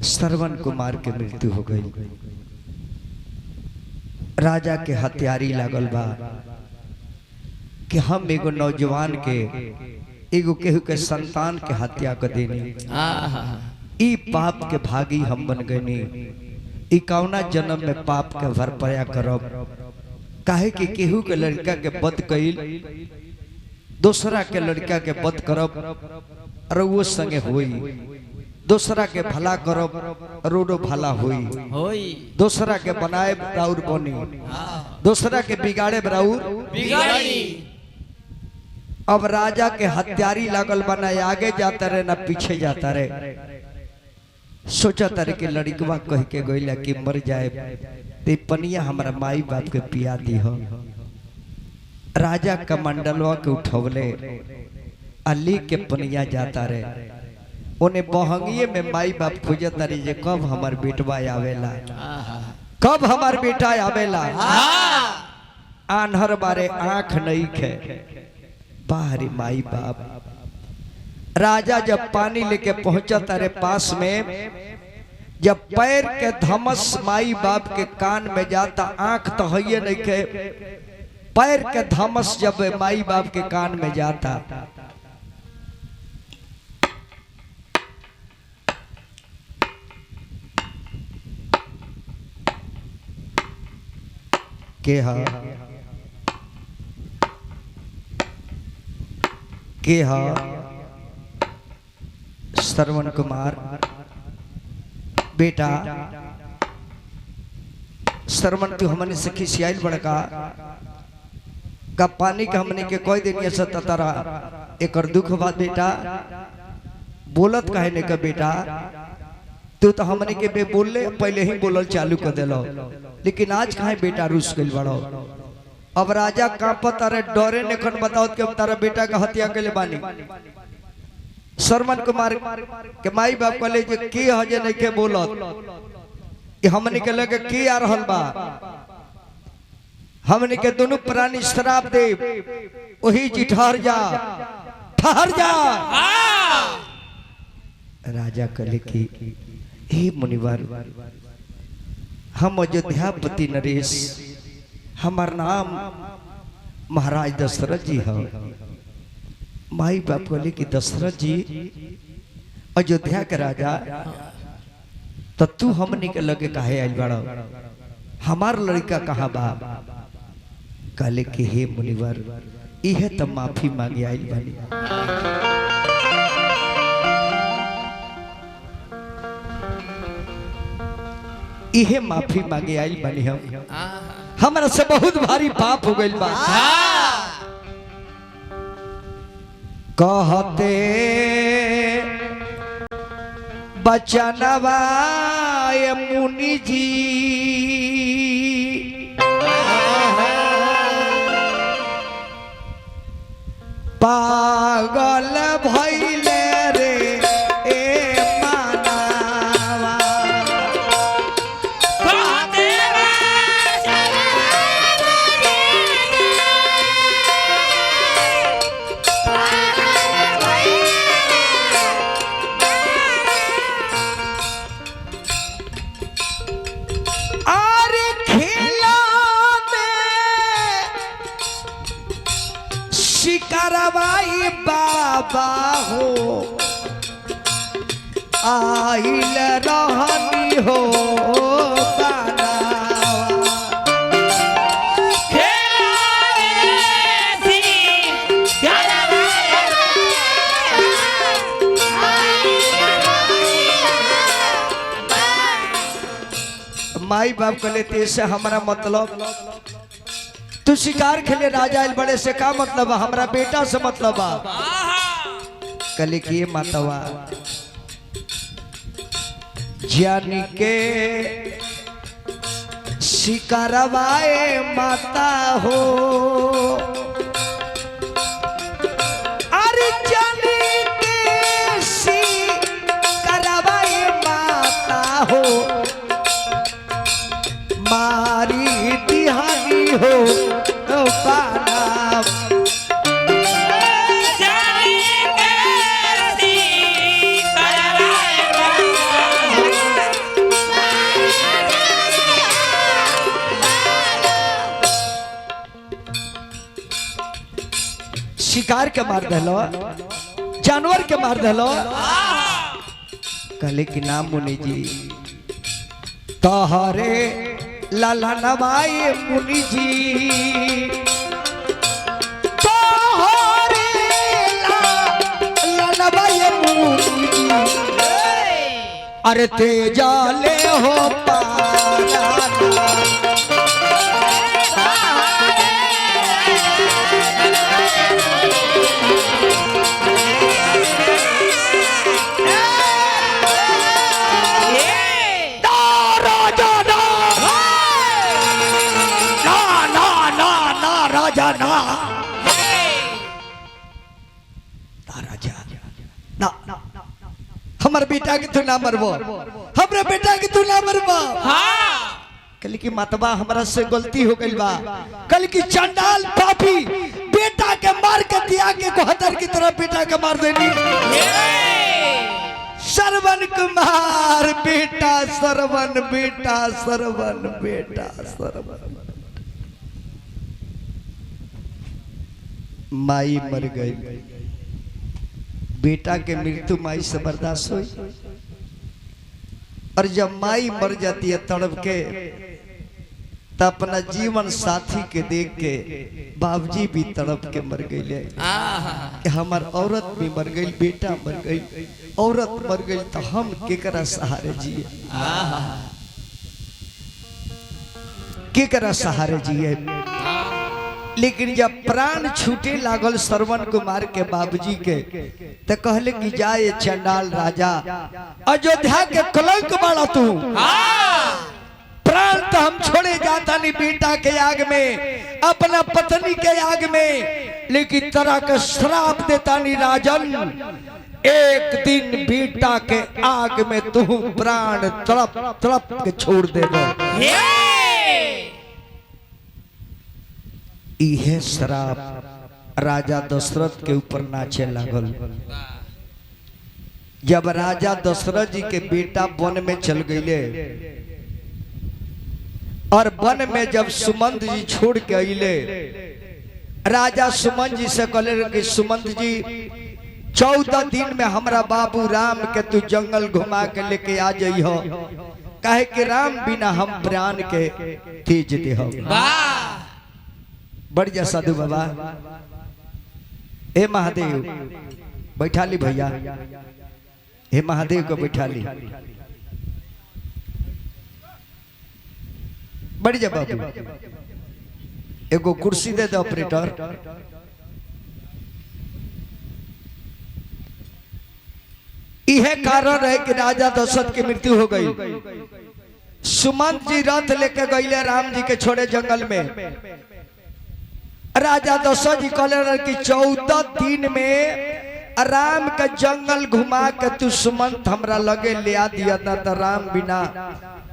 श्रवण कुमार की मृत्यु हो गई। राजा के हत्यारी लागल बा कि हम एगो नौजवान के एगो केहू के संतान के हत्या कर देनी। ई पाप के भागी हम बन गए। ई कौना जन्म में पाप के भरपाया करब। काहे कि केहू के लड़का के बद कइल दूसरा के लड़का के बद करब रोवो संगे होई। दूसरा के भला करब रोडो भला होई। दूसरा के बनाए राउर बनी, दूसरा के बिगाड़े राउर बिगाड़ी। अब राजा के हत्यारी लागल बना, आगे जाता रहे ना पीछे जाता रहे। सोचा तारे कि लड़कवा कह के गइला कि मर जाए ते पनिया हमारा माई बाप के पिया दी हो। राजा का मंडलवा के उठवले अली के पनिया जाता रहे। उन्हें बहंगिए में माई बाप खोजत रही जे कब हमार बेटवा आवेला, कब हमार बेटा आवेला। आन्हर बारे आंख नहीं खे बाहरी माई बाप। राजा जब पानी लेके पहुंचा तारे पास में, जब पैर के धमस माई बाप के कान में जाता, आंख तो है नहीं के, पैर के धमस जब माई बाप के कान में जाता, के हा के हा श्रवण कुमार बेटा। श्रवण तू हमने से खिसियाइल बड़का का पानी का हमने के कोई दिन ऐसा तारा एक दुख बात बेटा बोलत काहे ने का बेटा। तू तो हमने के बे बोले पहले ही बोलल चालू कर देलो, लेकिन आज काहे बेटा रुस गइल बड़ो। अब राजा कांपत अरे डरे ने कन बताओ कि हम तारा बेटा का हत्या के ले बानी। श्रवण कुमार के माई बाप कहले जे के हजे नहीं के बोलत, हमने के लगे के आ रहल बा, हमने के दोनों प्राणी श्राप दे, वही जी ठहर जा ठहर जा। राजा कहले कि हे मुनिवर, हम अयोध्यापति नरेश, हमार नाम महाराज दशरथ जी है। माई बाप बोले कि दशरथ जी अयोध्या के राजा, तो तू हमनी के लगे काहे आइल बाड़ा, हमार लड़का कहाँ बा। कहले कि हे मुनिवर, इहे तो माफी मांगे आइल बानी। इहे माफी मांगे आइल बानी। हम हमारा से बहुत भारी पाप हो गइल बा। कहते बचनवा मुनि जी, पागल भइले रे ए मानवा। शिकारवाई बाहो आइल रहनी हो माई बाप कहले ते से हमारा मतलब तू शिकार खेले राजा आइल बड़े से का मतलब है हमारा बेटा से मतलब है कहले कि ये मातवा जानी के शिकारवाए माता हो अरे जानी के शिकारवाए माता हो मारी तिहानी हो पाना शिकार के मार दलो जानवर के मार दलो कहले कि नाम मुनि जी तहरे लाला नवाई मुनि जी तहरे लाला नवाई मुनि जी अरे तेजाले हो पारा हमारे बेटा की तू ना मरबो हमरे बेटा की तू ना मरबो कल की मतबा हमारा से गलती हो गई बा कल की चंडाल पापी बेटा के मार के दिया के कोहतर की तरह बेटा के मार देनी सरवन कुमार बेटा सरवन बेटा सरवन बेटा सरवन माई मर गई बेटा के मृत्यु माई से बर्दाश्त हुई और जब माई मर जाती है तड़प के तो अपना जीवन साथी के देख के बाबूजी भी तड़प के मर गई हमार औरत भी मर गई बेटा मर गई औरत मर गई तो हम केकरा सहारे जिए केकरा सहारे जिए लेकिन जब प्राण छूटे लागल श्रवण कुमार के बाबूजी के तो कहले कि जाए चंडाल राजा अयोध्या के कलंक बड़ा तू प्राण तो हम छोड़े जाता नहीं बेटा के आग में अपना पत्नी के आग में लेकिन तरह का श्राप देता नहीं राजन एक दिन बेटा के आग में तू प्राण तड़प तड़प के छोड़ देगा इहे श्राप राजा दशरथ के ऊपर नाचे लागल जब राजा दशरथ जी के बेटा वन में चल गए और वन में जब सुमंत जी छोड़ के अले राजा सुमंत जी से कहले कि सुमंत जी 14 दिन में हमरा बाबू राम के तू जंगल घुमा के लेके आ जाइयो काहे कि राम बिना हम प्राण के तेज देहो बढ़ जा साधु बाबा हे महादेव बैठा ली भैया हे महादेव को बैठा ली बढ़ जा बाबू एगो कुर्सी दे दो ऑपरेटर यह कारण है कि राजा दशरथ की मृत्यु हो गई सुमंत जी रथ लेके गए राम जी के छोड़े जंगल में राजा दशरथ जी कहले कि 14 दिन में राम का जंगल घुमा के तू सुमंत हमरा लगे ले आ दिया ना तो राम बिना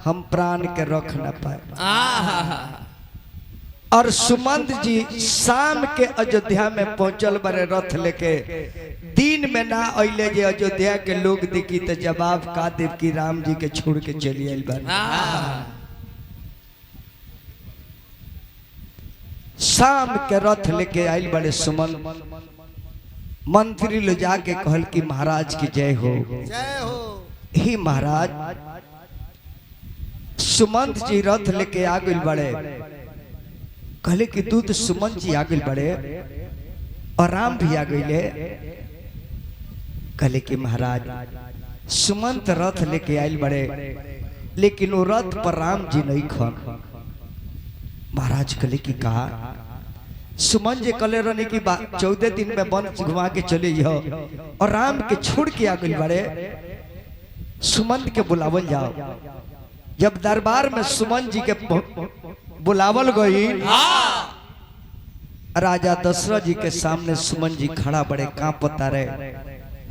हम प्राण के रख न पाए और सुमंत जी शाम के अयोध्या में पहुंचल बड़े रथ लेके दिन में ना अइले जे अयोध्या के लोग देखी तो जवाब का देव की राम जी के छोड़ के चली आइल बा शाम के रथ लेके आइल बड़े सुमन मंत्री लो जाके कहल कि महाराज की जय हो। जय हो। ही महाराज सुमंत जी रथ लेके आ गइल बड़े। कहले कि दूत सुमंत जी आ गइल बड़े और राम भी आ गइले। कहले कि महाराज सुमंत रथ लेके आइल बड़े लेकिन वो रथ पर राम जी नहीं खन। महाराज कहले कि कहा सुमंत जी कहले रहने की 14 दिन में वन घुमा के चले जाओ और राम के छोड़ के आ गइल बड़े। सुमंत के बुलावल जाओ। जब दरबार में सुमंत जी के बुलावल गई राजा दशरथ जी के सामने सुमंत जी खड़ा बड़े कांपता रहे।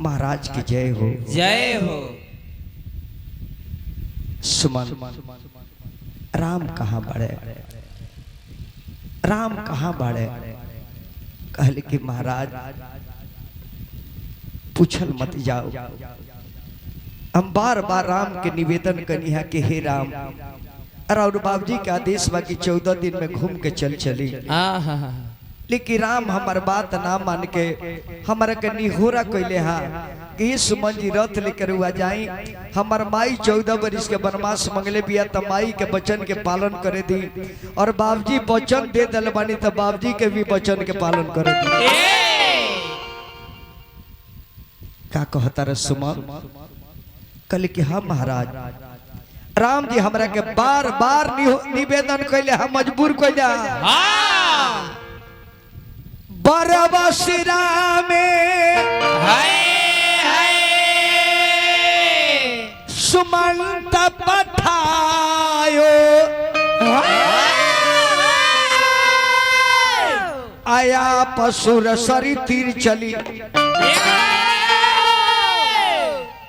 महाराज की जय हो। जय हो। सुमंत राम कहाँ बड़े, राम कहाँ बड़े। कहले कि महाराज पूछल मत जाओ। हम बार बार राम के निवेदन करनी है कि हे राम और बाबूजी के आदेश बा कि 14 दिन में घूम के चली। लेकिन राम हमार बात ना मान के हमारा के निहोरा कैले हा कि सुमन जी रथ लेकर हुआ जाई। हमार माई 14 बरिस के वनवास मंगले बिया त माई के वचन के पालन करे दी और बाबूजी वचन दे दल बानी त बाबूजी के भी वचन के पालन करे दी। का कहता रे सुमन। कल कि हाँ महाराज राम जी हमरा के बार बार निवेदन कैले हम मजबूर कैले बरबसिरा में सुमंत पठायो आया पसुर सरी तीर चली।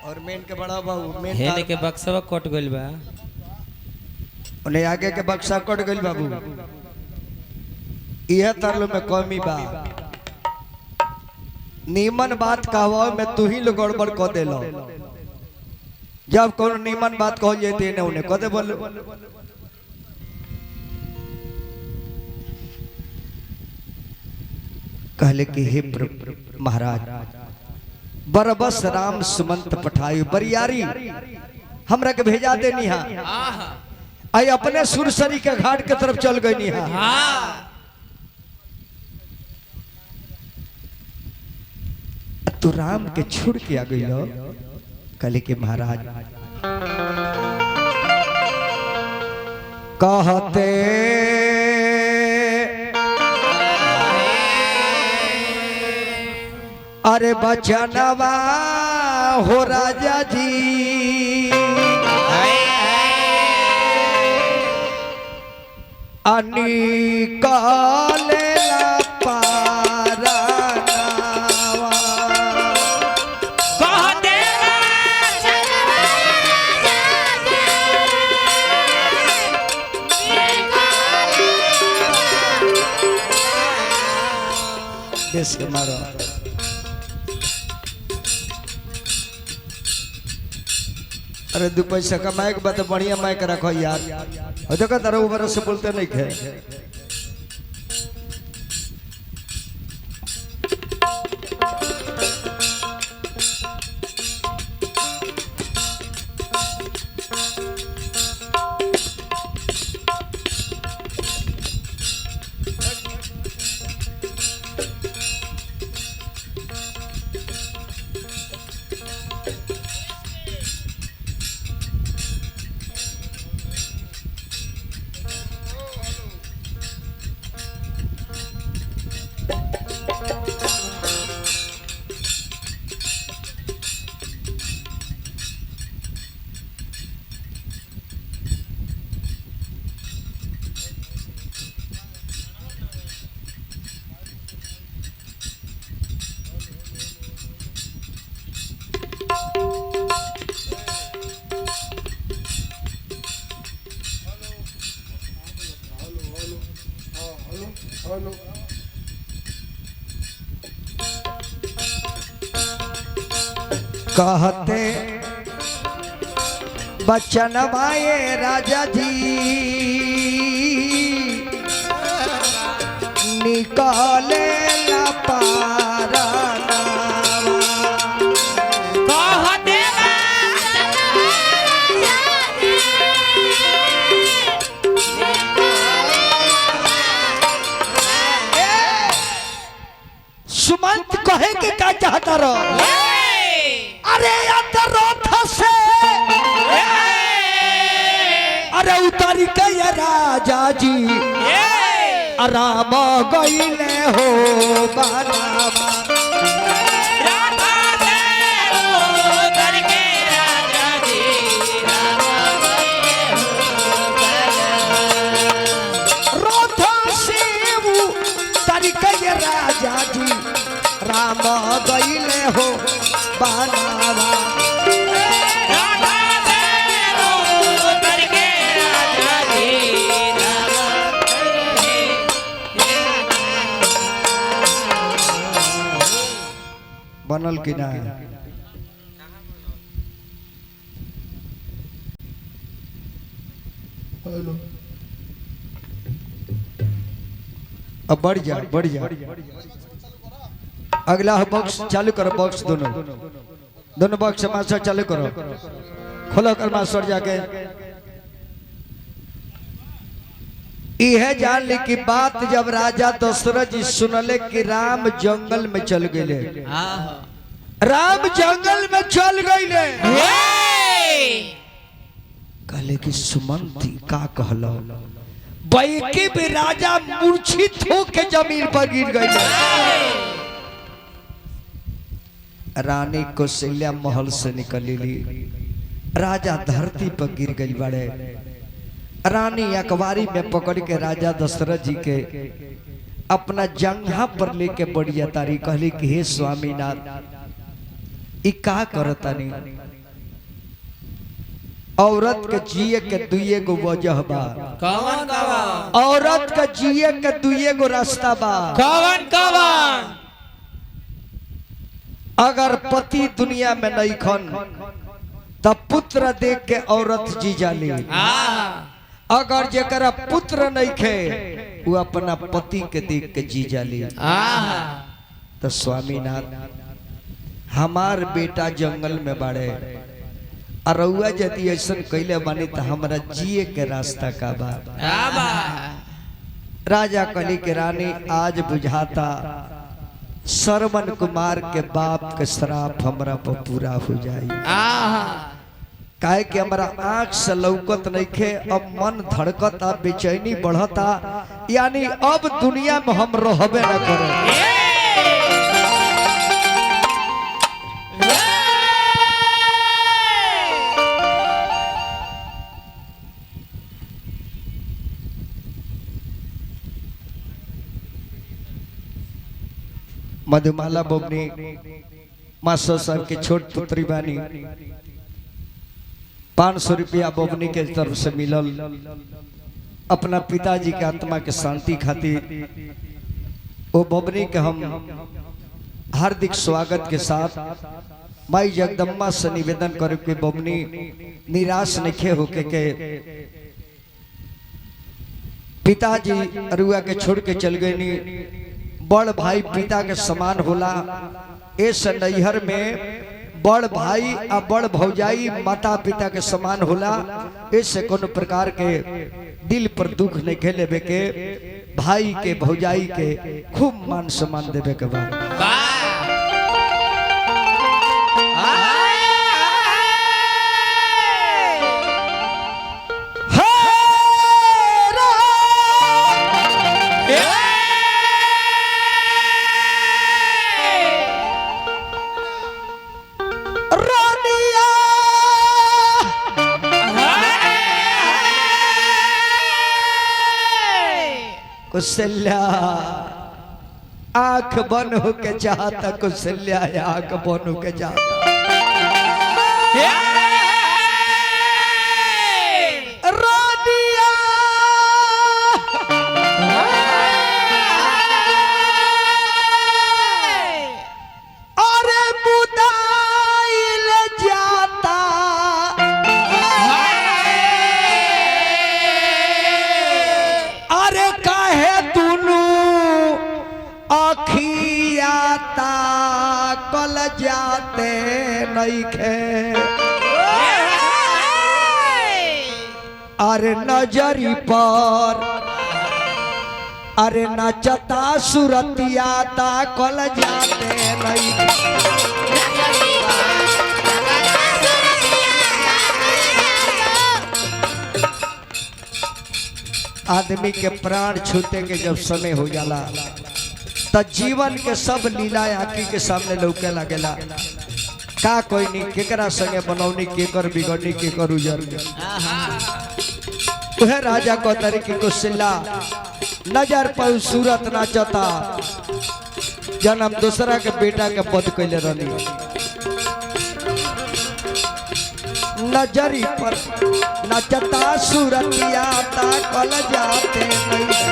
और मेन के बड़ा बाबू मेन हेने के बक्सवा कट गइल बा। उन्हें आगे के बक्सा कट गइल बाबू। यह तरलो में कमी बा। नीमन बात कहवा में तू ही लोग गड़बड़ कह देलो। जब कोनो नीमन बात कह जाते ने उन्हें कह दे बोल। कहले कि हे महाराज बरबस राम सुमंत पठायु बरियारी हमरा के भेजा दे निहा। आई अपने सुरसरी के घाट के तरफ चल गई निहा। तू राम के छोड़ के आ गई। कहले कि महाराज कहते अरे बचनवा हो राजा जी अनिकालेला पारा बेस के मारो। अरे 2 पैसा कमाए के बाद बढ़िया माइक रखो यार। देखो तारा ऊपर से बोलते नहीं खे। कहते बचन माए राजा जी निकाले ला पारा। चाहता रहो अरे रथ से अरे उतारी के राजा जी राम गईले हो बनावा राजा जी राम गईले हो बनावा बनल कि ना अब बढ़ जा अगला बॉक्स चालू करो बॉक्स दोनों बॉक्स मास्टर चालू करो खोलो कर मास्टर जाके यह जान ली की बात जब राजा दशरथ जी सुनले कि राम जंगल में चल गए राम जंगल में चल गए कहले कि सुमंती का कहलो बैकी भी राजा मूर्छित होके जमीन पर गिर गई रानी कौशल्या महल से निकली राजा धरती पर गिर गई बड़े रानी अखबारी में पकड़ के राजा दशरथ जी के अपना जंघा पर लेके बढ़िया तारी कहली कि हे स्वामीनाथ ई का करतानी औरत के जिए के दुइये गो वजह बा कवन औरत के जिए के दुइये गो रास्ता बा कवन अगर पति दुनिया में नहीं खन तब पुत्र देख के औरत जी जाली अगर जरा पुत्र नहीं खे वो अपना पति के देख के जी जाली तो स्वामीनाथ हमार बेटा जंगल में बाड़े अरुआ यदि ऐसा कैले बानी तो हमारा जिए के रास्ता का बा राजा कली के रानी आज बुझाता श्रवण कुमार के बाप के श्राप हमरा पर पूरा हो जाए काहे कि हमारा आंख से लौकत नहीं खे अब मन धड़कता बेचैनी बढ़ता यानी अब दुनिया में हम रहबे न करे मधुमाला बोबनी मास्टर साहब की छोट पुत्री बानी 500 रुपया बोबनी के तरफ से मिलल अपना पिताजी के आत्मा के शांति खातिर वो बोबनी के हम हार्दिक स्वागत के साथ माई जगदम्बा से निवेदन करे कि बोबनी निराश नहीं होके के पिताजी अरुआ के छोड़ के चल गए बड़ भाई पिता के समान होला इस नैहर में बड़ भाई आ बड़ भौजाई माता पिता के समान होला इससे कोनो प्रकार के दिल पर दुख नहीं खेलेबे के भाई के भौजाई के खूब मान सम्मान देवे के बा कौशल्या आंख बन हो के चाहता कौशल्या आंख बन हो के चाहता अरे बुदाइल जाता अरे काहे दुनू अखियाता कल जाते नहीं खे अरे नजरी पर अरे नाचता सुरतिया ताकल जाते नहीं। आदमी के प्राण छूटे के जब समय हो जाला त जीवन के सब लीला आँखी के सामने लौके लगेला। का कोई नहीं केकरा संगे बनौनी केकर बिगड़नी केकर उजर वह राजा को तरीके को सिला नजर पर सूरत नाचता जन्म दूसरा के बेटा के पद कैले रही। नजरी पर नचता सूरतिया ताकल जाते नहीं।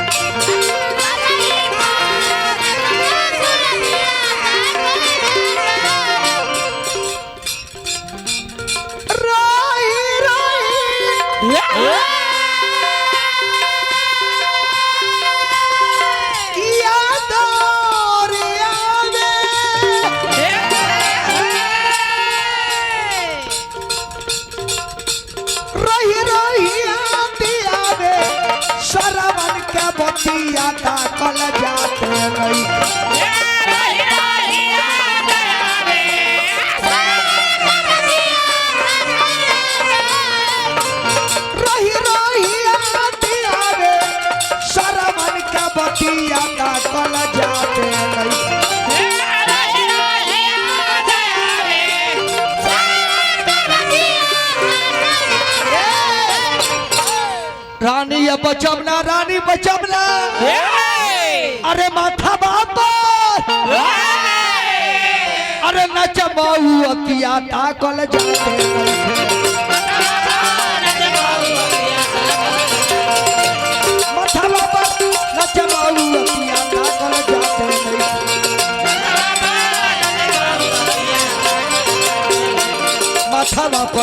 बतिया ताकल जाते नहीं। रही रही आती आवे शरमन का बतिया ताकल जाते नहीं। रानी अब बचबना रानी बचबना अरे माथा बाप अरे नचमाऊ अकिया ताकल जाते माथा बाप नचमाऊ अकिया ताकल जाते माथा बाप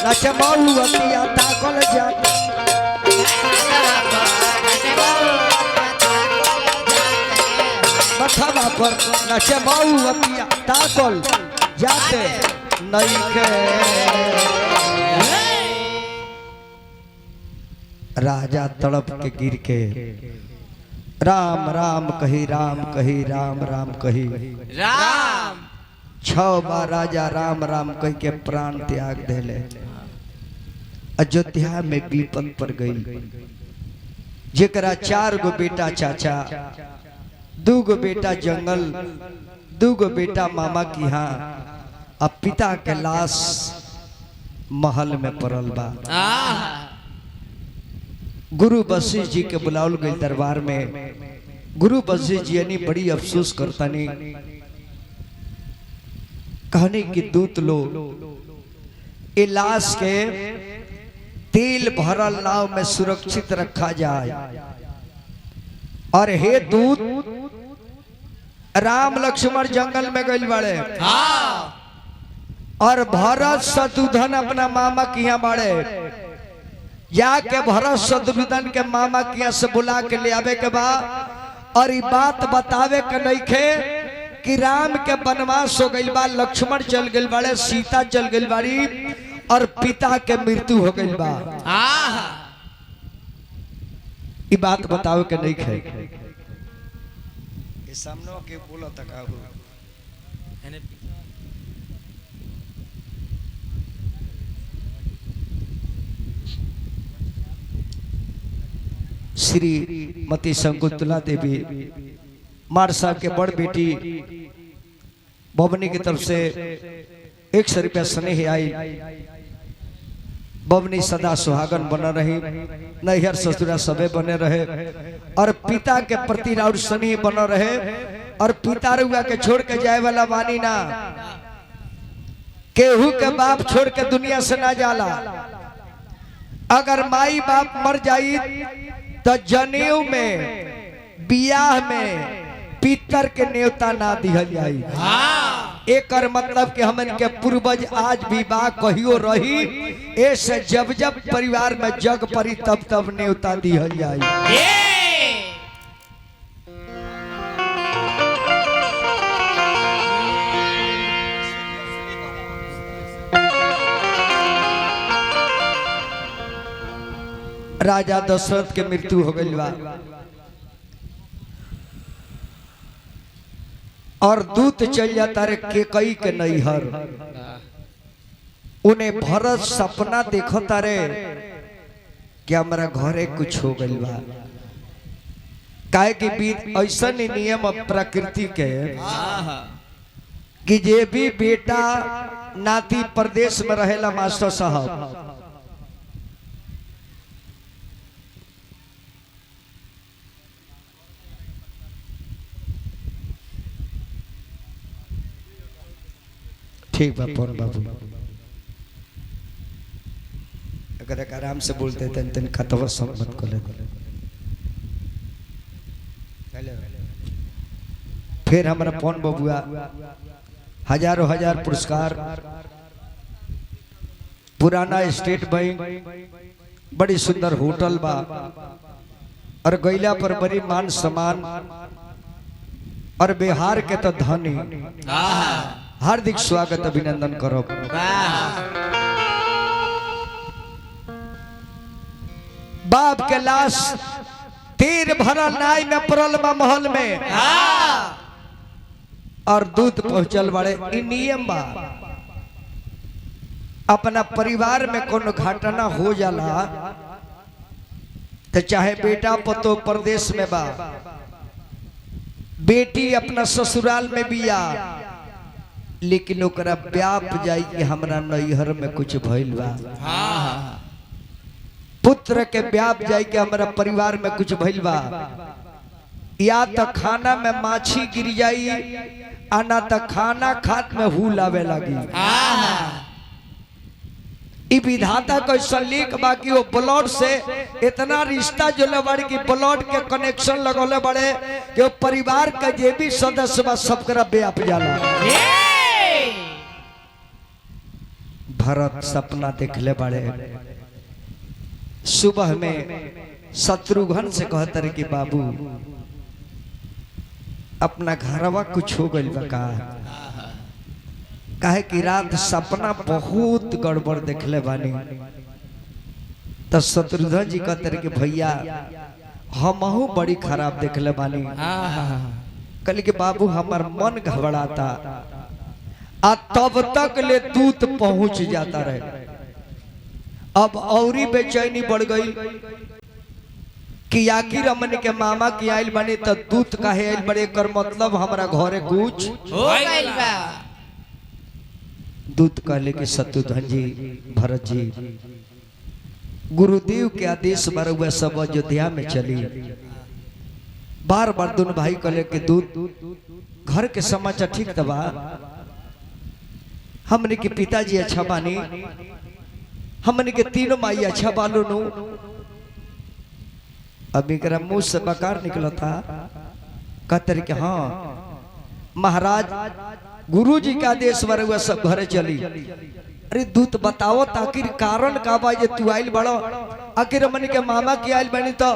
नचमाऊ अकिया ताकल जाते मथवा पर नचमाऊ अपिया ताकल जाते नहीं के। राजा तड़प के गिर के राम राम कही राम कही राम राम कही राम 6 बार राजा राम राम कही के प्राण त्याग देले। अयोध्या में विपद पर गई जेकरा 4 गो बेटा चाचा 2 गो बेटा जंगल 2 गो बेटा मामा की यहाँ अब पिता के लाश महल में पड़ल बा। गुरु वशिष्ठ जी के बुलावल गई दरबार में। गुरु वशिष्ठ जी यानी बड़ी अफसोस करतनी कहने की दूत लो ए लाश के तेल भरल नाव में सुरक्षित रखा जाए। और हे दूत राम लक्ष्मण जंगल में गइल बाड़े और भरत शत्रुघ्न अपना मामा के यहाँ बाड़े। जाके भरत शत्रुघ्न के मामा के यहाँ से बुला के ले आवे के बा और ये बात बतावे के नइखे कि राम के वनवास हो गइल बा, लक्ष्मण चल गइल बाड़े, सीता चल गइल बाड़ी और पिता के मृत्यु हो गइल बा। ये बात बतावे के नइखे। ये सामने के बोला तका हो श्रीमती शंकुतला देवी मार साहब के बड़ बेटी बबनी की तरफ से 100 रुपया स्नेह आई। बबनी सदा सुहागन बना रही, नैहर ससुरा सबे बने रहे और पिता के प्रति राउर स्नेह बना रहे। और पिता रुआ के छोड़ के जाए वाला बानी ना, केहू के बाप छोड़ के दुनिया से ना जाला। अगर माई बाप मर जाई तो जनेऊ में बियाह में पितर के न्योता ना दिहल जाई। एक मतलब कि हमन के पूर्वज आज भी बा कहियो रही ऐसे जब जब परिवार में जग परी तब तब न्योता दिहल जाई। राजा दशरथ के मृत्यु हो गई बा। और दूत चल जाता रे के कई के नैहर। उन्हें भरत सपना देखो तारे कि हमारा घरे कुछ हो गइल बा। काहे कि बीत ऐसा नियम प्रकृति के कि जे भी बेटा नाती प्रदेश में रहेला मास्टर साहब, ठीक बा पौन बाबू, अगर एक आराम से बोलते तन तन खतवा सम्मत कर ले। फिर हमारा पौन बबुआ हजारों हजार पुरस्कार, पुराना स्टेट बैंक, बड़ी सुंदर होटल बा और गैला पर बड़ी मान सम्मान और बिहार के तो धनी। हार्दिक स्वागत अभिनंदन करो। बाप के लाश तीर भरल नाई में पड़ल बा महल में और दूध पहुंचल बड़े। इ नियम बा, अपना परिवार में कोनो घटना हो जाला तो चाहे बेटा पतो प्रदेश में बा, बेटी अपना ससुराल में बिया, लेकिन ओकरा व्याप जाई कि हमरा नैहर में कुछ भइल बा। पुत्र के व्याप जाई कि हमरा परिवार में कुछ भइल बा, या तो खाना में माछी गिर जाई आना तो खाना खात में हूल आवे लगी। इ विधाता को सलीक बाकी वो ब्लड से इतना रिश्ता जोले बड़े कि ब्लड के कनेक्शन लगोले बड़े कि वो परिवार का जे भी सदस्य बा सबकरा व्याप जाला। भरत सपना देखले बड़े, सुबह में शत्रुघ्न से कहते रहे कि बाबू अपना घरवा कुछ हो गइल बा का? काहे कि रात सपना बहुत गड़बड़ देखले बानी। तो शत्रुघ्न जी कहते रहे कि भैया हमहू बड़ी खराब देखले बानी। कहले कि बाबू हमार मन घबराता, आ तब तक ले दूत पहुंच जाता रहे। अब औरी बेचैनी बढ़ गई कि आखिर हमने के मामा की आइल बने तो दूत काहे आइल बड़े, कर मतलब हमारा घरे कुछ हो गइल बा। दूत कहले कि शत्रुघ्न जी, भरत जी, गुरुदेव के आदेश पर वह सब अयोध्या में चली। बार बार दोनों भाई कहले कि दूत घर के समाचार ठीक तबा, हमने के पिताजी अच्छा बानी, हमने के तीनों माई अच्छा बालो नु। अभी करा मुंह से बकार निकला था, कहते कि हाँ महाराज गुरुजी का आदेश पर हुआ सब घरे चली। अरे दूत बताओ ताकिर कारण का बा ये तू आइल बड़ो, आखिर हमने के मामा की आइल बनी तो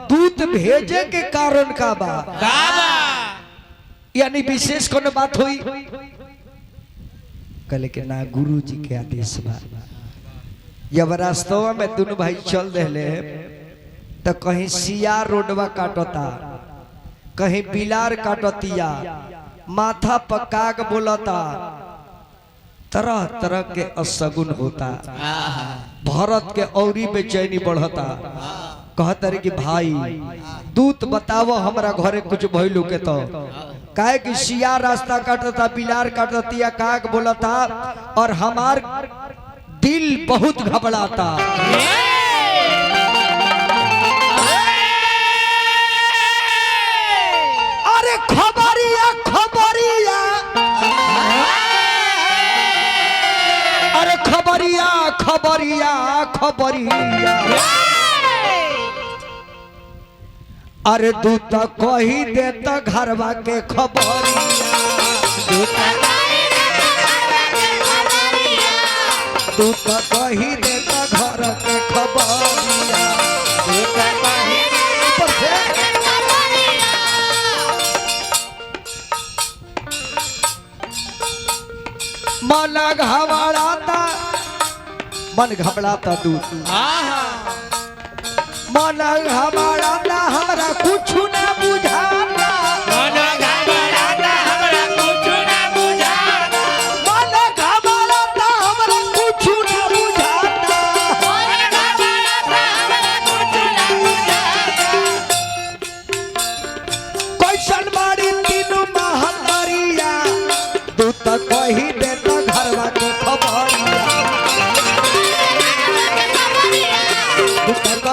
दूत भेजे के कारण का बा, यानी विशेष कोनो बात हुई? कहले कि ना गुरुजी के आदेश बा। जब रास्तवा में दोनों भाई चल रहे तो कहीं सियार रोडवा काटता, कहीं बिलार काटतिया, माथा पकाग बोलता, तरह तरह के असगुन होता। भरत के औरी बेचैनी बढ़ता। कहते रहे कि भाई दूत बताओ हमरा घरे कुछ भइलू के तो? काहे कि सियार रास्ता काटता, बिलार काटतिया, काग बोलता और हमार दिल बहुत घबराता। अरे खबरिया खबरिया, अरे खबरिया खबरिया खबरिया, अरे दूत कही देता घरवा के खबरिया, दूत कही देता घर के खबरिया, मन घबराता, मन घबराता दूत, मन घबराता हमरा कुछ ना बुझाता, मन घबराता हमरा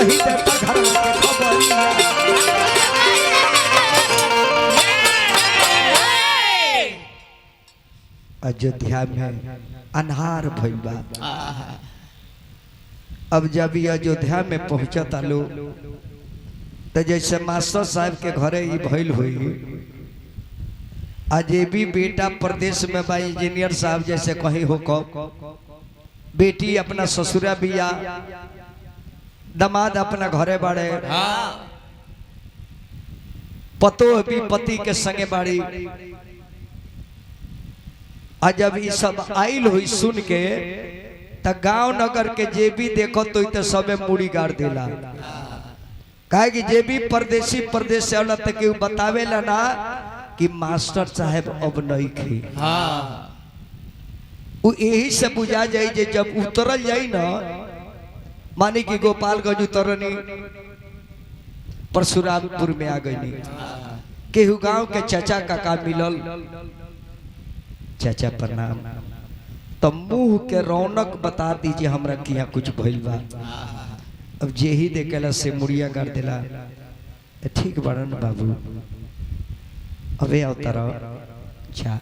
कही दे तो घर के खबरिया अयोध्या में अन्हार भइल बा। अब जब ये अयोध्या में पहुंचता लोग तो जैसे मास्टर साहब के घरे ही भइल हुई, आज ये भी बेटा प्रदेश में बा इंजीनियर साहब जैसे कहीं हो कब बेटी अपना ससुरा बिया, दामाद अपना घरे बाड़े, पतो भी पति के संगे बाड़ी। आज जब ये सब आइल हुई सुन के त गांव नगर के जे भी देखो तो सबे मुड़ी गाड़ देला। कहे कि जे भी परदेसी प्रदेश से आला तक बतावेला ना कि मास्टर साहब अब नहीं खे। वो यही से बुझा जाए जे जब उतरल जाई ना, मानी कि गोपालगंज उतरनी परशुरामपुर में आ गई, केहू गांव के चाचा काका मिलल, चाचा प्रणाम, तो मुंह के रौनक बता दीजिए हमरा कि यहाँ कुछ भइल बा। अब जे ही देखेला से मुड़िया कर देला, ठीक बड़न बाबू अबे अवतार अच्छा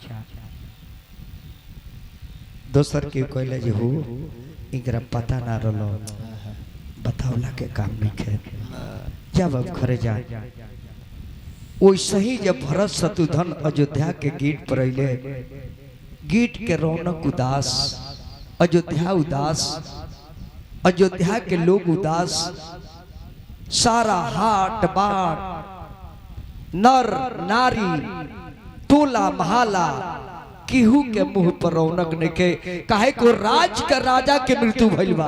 दोसर के कहले जे हो इनकरा पता ना रलो, बतावला के काम नहीं खे, जब अब घरे जा। वैसे ही जब भरत शत्रुघ्न अयोध्या के गेट पर अइले, गेट के रौनक उदास, अयोध्या उदास, अयोध्या के लोग उदास, सारा हाट बाट नर नारी टोला महला केहू के मुंह पर रौनक नहीं के। काहे को राज के राजा के मृत्यु भइल बा,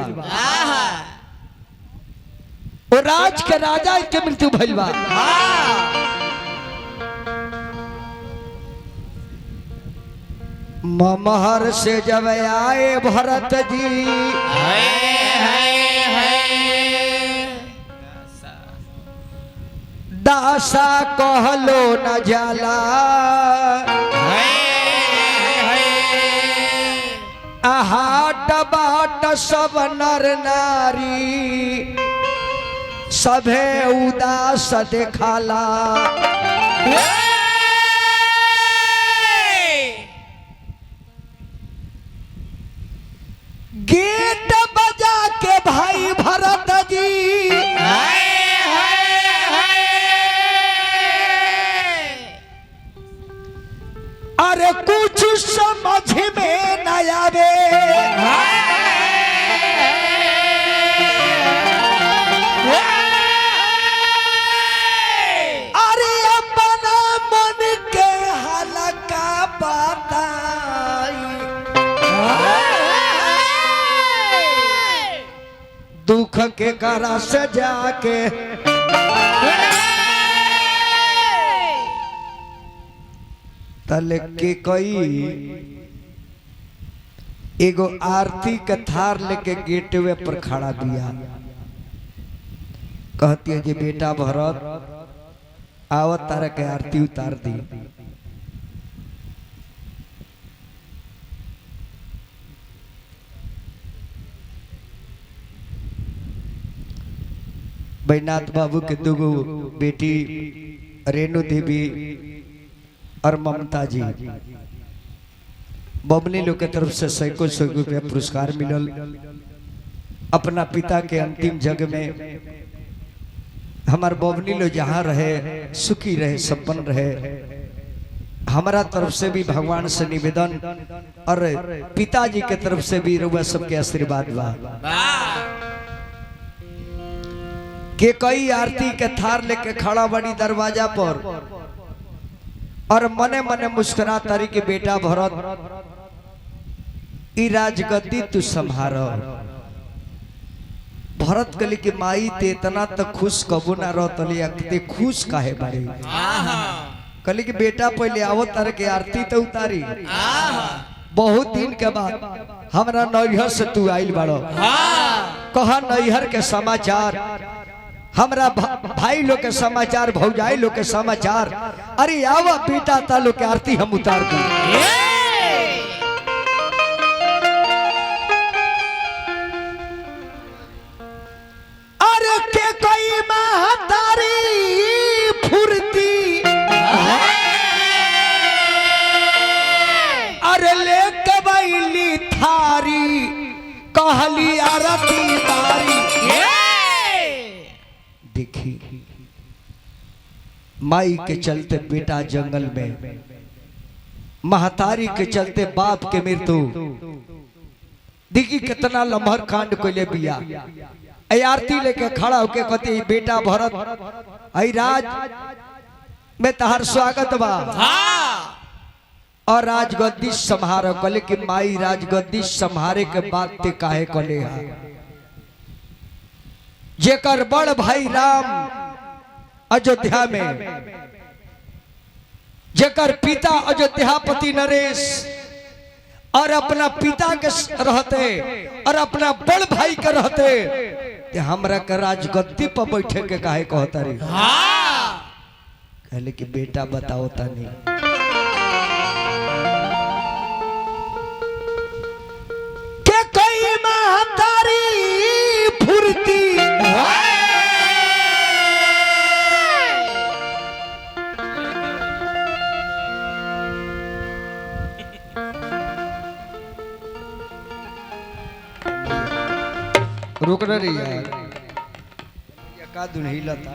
ओ राज के राजा के मृत्यु भइल बा। ममहर से जब आए भरत जी, दासा कहलो न जाला, हाट बाट सब नर नारी, सभे उदास देखाला। गेट बजा के भाई भरत जी, अरे कुछ समझ में न आवे, अरे अपना मन के हल्का बताई, दुख के करा से जाके तले के कई एगो आरती के थार लेके गेटवे पर खड़ा बिया। कहती है जे बेटा भरत आवत तारा के आरती उतार दी। बैनाथ बाबू के दुगो बेटी रेणु देवी और ममता जी, बबनी लोग के तरफ से सैकड़ों रुपया पुरस्कार मिलल। अपना पिता के अंतिम जग में हमार बबनी लोग जहाँ रहे सुखी रहे, संपन्न रहे। हमारा तरफ से भी भगवान से निवेदन और पिताजी के तरफ से भी रुआ सबके आशीर्वाद बा के कई आरती के थार लेके खड़ा बड़ी दरवाजा पर और मने मने मुस्कुरा तारी के बेटा भरत ई राजगद्दी तू संभार। भरत कली की माई ते इतना तक खुश कबू ना रहते, खुश काहे बारी? कली की बेटा पहले आवो तारे के आरती तो उतारी। बहुत दिन के बाद हमरा नैहर से तू आइल बाड़ो, कहा नैहर के समाचार, हमरा भाई लोग के समाचार, भौजाई लोग के समाचार। अरे आवा बेटा तालो के आरती हम उतार दी। अरे के महतारी फुर्ती अरे ले कबैली थारी कहली आरती बारी। देखी माई के चलते बेटा जंगल में, महतारी के चलते बाप के मृत्यु। देखी कितना लम्हर कांड को ले बिया। आरती लेके खड़ा होके कहते बेटा भरत आई राज में तहार स्वागत बा और राजगद्दी संहारो कले कि माई राजगद्दी संहारे के बाद ते काहे कले हा जेकर बड़ भाई राम अयोध्या में, जेकर पिता अयोध्यापति नरेश और अपना पिता के रहते और अपना बड़ भाई के रहते ते हमरा के राजगद्दी पर बैठे के काहे कहता रे। कहले कि बेटा बताओ तनी के कोई महतारी फुर्ती रुक ना रही यार, का दुनही लता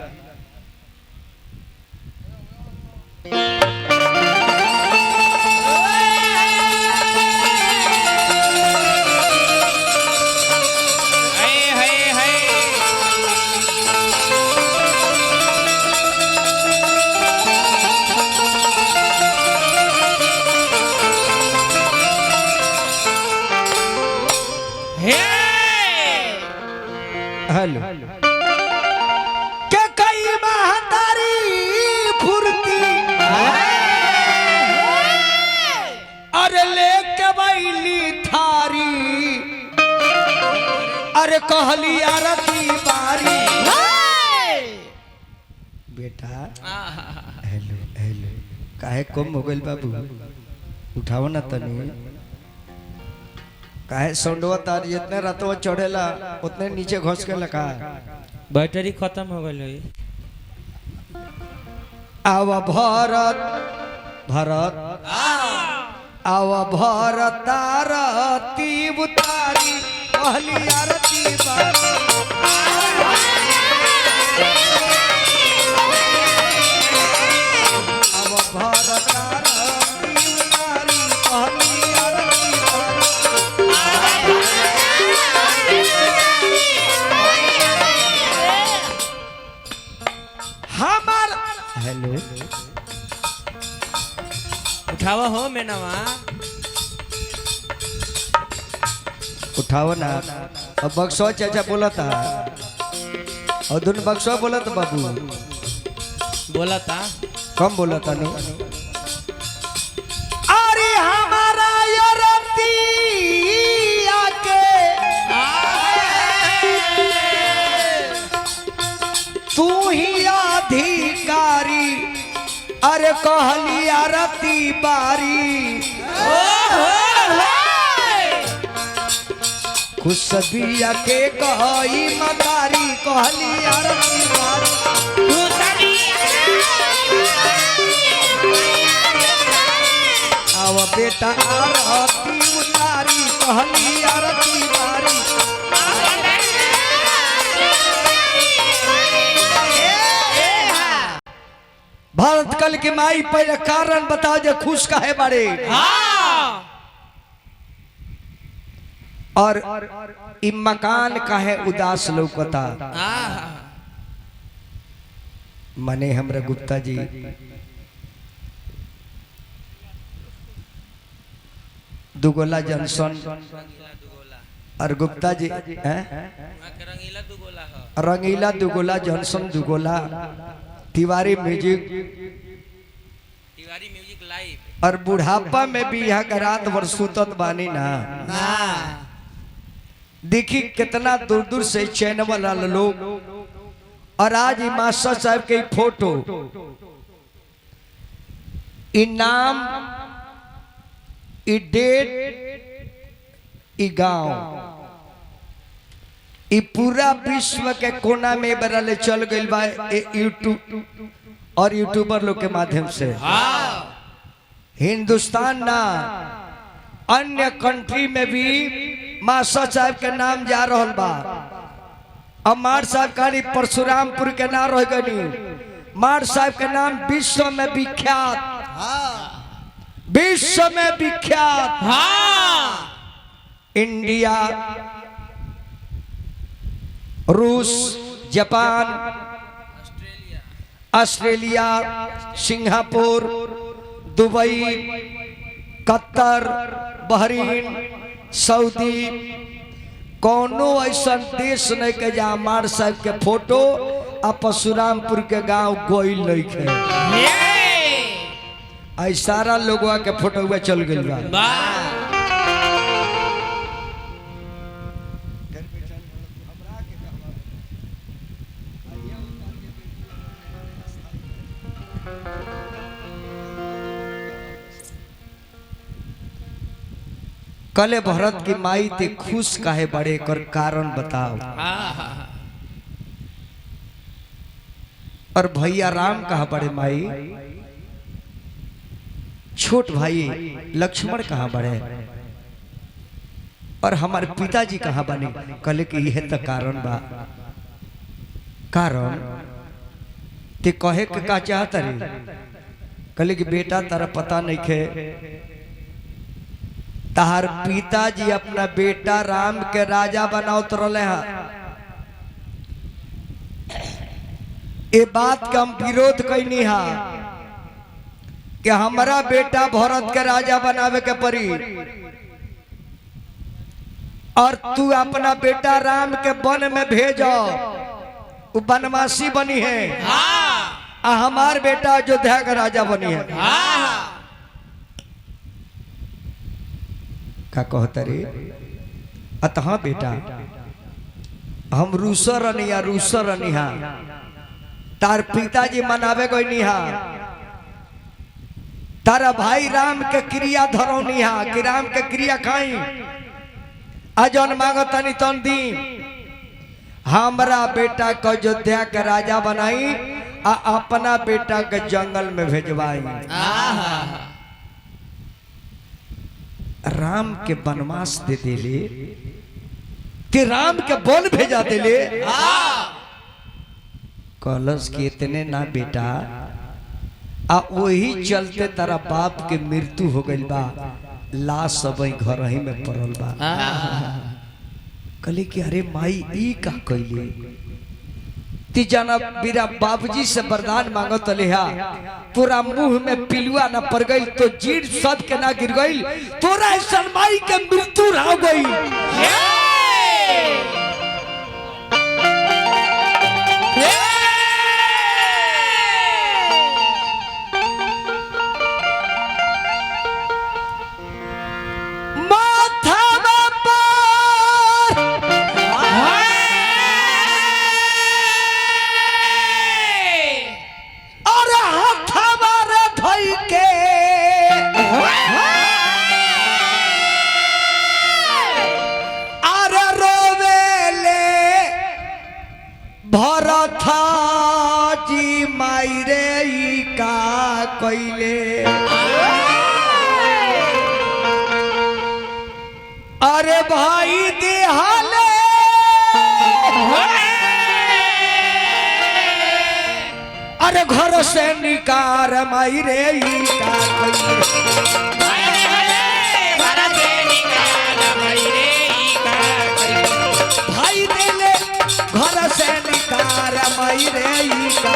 हेलो के कई महतारी फुर्ती अरे ले के बैली थारी अरे कहली आरती बारी। बेटा हेलो हेलो काहे कम हो गइल बाबू, उठाओ ना तनी। काहे सौंडवा तार जितने रातवा चढ़ेला उतने नीचे घुस के लगा बैटरी खत्म हो गई। आव भरत भरत आव भरत आरती उतारी कहली आरती बारी। आव भरत आरती उतारी कहली आरती बारी। हमार हेलो उठावा हो मेनवा, उठाओ ना। अब बक्सवा चाचा बोला था और दोनों बक्सवा बोला था बाबू, बोला था कम बोला था नो। अरे हमारा योरती आके तू ही अधिकारी अरे कहली आरती बारी। खुशबिया के कही मकारी कहली आरती बारी। आव बेटा आरती उतारी कहली आरती बारी। भारत कल के माई पहले कारण बताओ जो खुश काहे बारे। और इ मकान काहे उदास लौकता। मने हमरा गुप्ता जी दुगोला जंक्शन और गुप्ता जी रंगीला दुगोला जंक्शन दुगोला तिवारी म्यूजिक लाइव और बुढ़ापा में भी यहाँ का रात भर सुतत बानी ना। देखी कितना दूर दूर से चैन वाला लोग और आज मास्टर साहब के फोटो इनाम डेट गांव ई पूरा विश्व के कोना में बरले चल गइल बा यूट्यूब और यूट्यूबर लोग के माध्यम से। हिंदुस्तान ना अन्य कंट्री में भी मास्टर साहब के नाम जा रहल बा। अब मार साहब कहानी परशुरामपुर के नाम रह गनी। मार साहब के नाम विश्व में विख्यात, विश्व में विख्यात। इंडिया, रूस, जापान, ऑस्ट्रेलिया, सिंगापुर, दुबई, कतर, बहरीन, सऊदी, कोनो ऐसा देश नहीं के जहाँ मार साहब के फोटो आ परशुरामपुर के गांव गोइल नहीं है। सारा लोगवा के फोटो हुआ चल गई बा। कले भरत की माई ते खुश काहे बड़े कर कारण बताओ। और भैया राम कहा बड़े माई, छोट भाई लक्ष्मण कहा बड़े, और हमारे पिताजी कहा बने। कले कि यह तो कारण बा। कारण ते कहे के का चाहता रे? कले कि बेटा तारा पता नहीं खे, तार पिताजी अपना बेटा राम के राजा बनावत रहे हैं। ये बात का हम विरोध कैनी हा कि हमारा बेटा भरत के राजा बनावे के पड़ी, और तू अपना बेटा राम के वन में भेजो, वो बनवासी बनी है। हमार बेटा अयोध्या का राजा बनी है। का कहता रे? अतः बेटा हम रूसर अनिया, रूसर अनिहा, तार पिताजी मनावे कोई निहा, तारा भाई राम के क्रिया धरो निहा कि राम के क्रिया खाई अजन मांगो तनी तन दी। हमारा बेटा को अयोध्या के राजा बनाई आ अपना बेटा के जंगल में भेजवाई। राम के वनवास दे देले कि राम के वन भेजा देले। कलश के इतने ना बेटा, आ वही चलते तारा बाप के मृत्यु हो गई बा, लाश सब घर ही में पड़ल बा। कहले कि अरे माई ई का कैले? ती जाना मेरा बाबूजी से वरदान मांगत लेहा, तोरा मुंह में पिलुआ ना पड़ गई तो जीड़ सद के ना गिर गई, तोरा शर्माई के मृत्यु हो गई। अरे भाई देहाले अरे घर से निकार माई रे ई का भाई देले घर से निकार माई रे ई का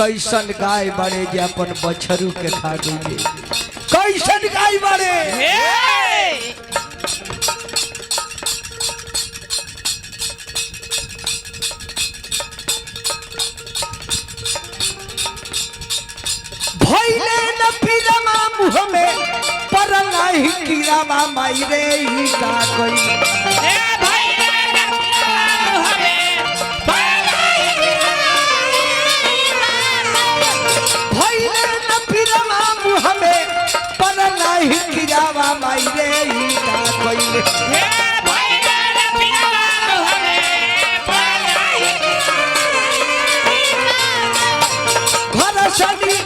कैसन गाय बड़े जे अपन बछरू के खा गई। कैसन गाय बड़े भइले न पीरमा मुँह में पर नहीं कीड़ा माई रे ई का कोई चली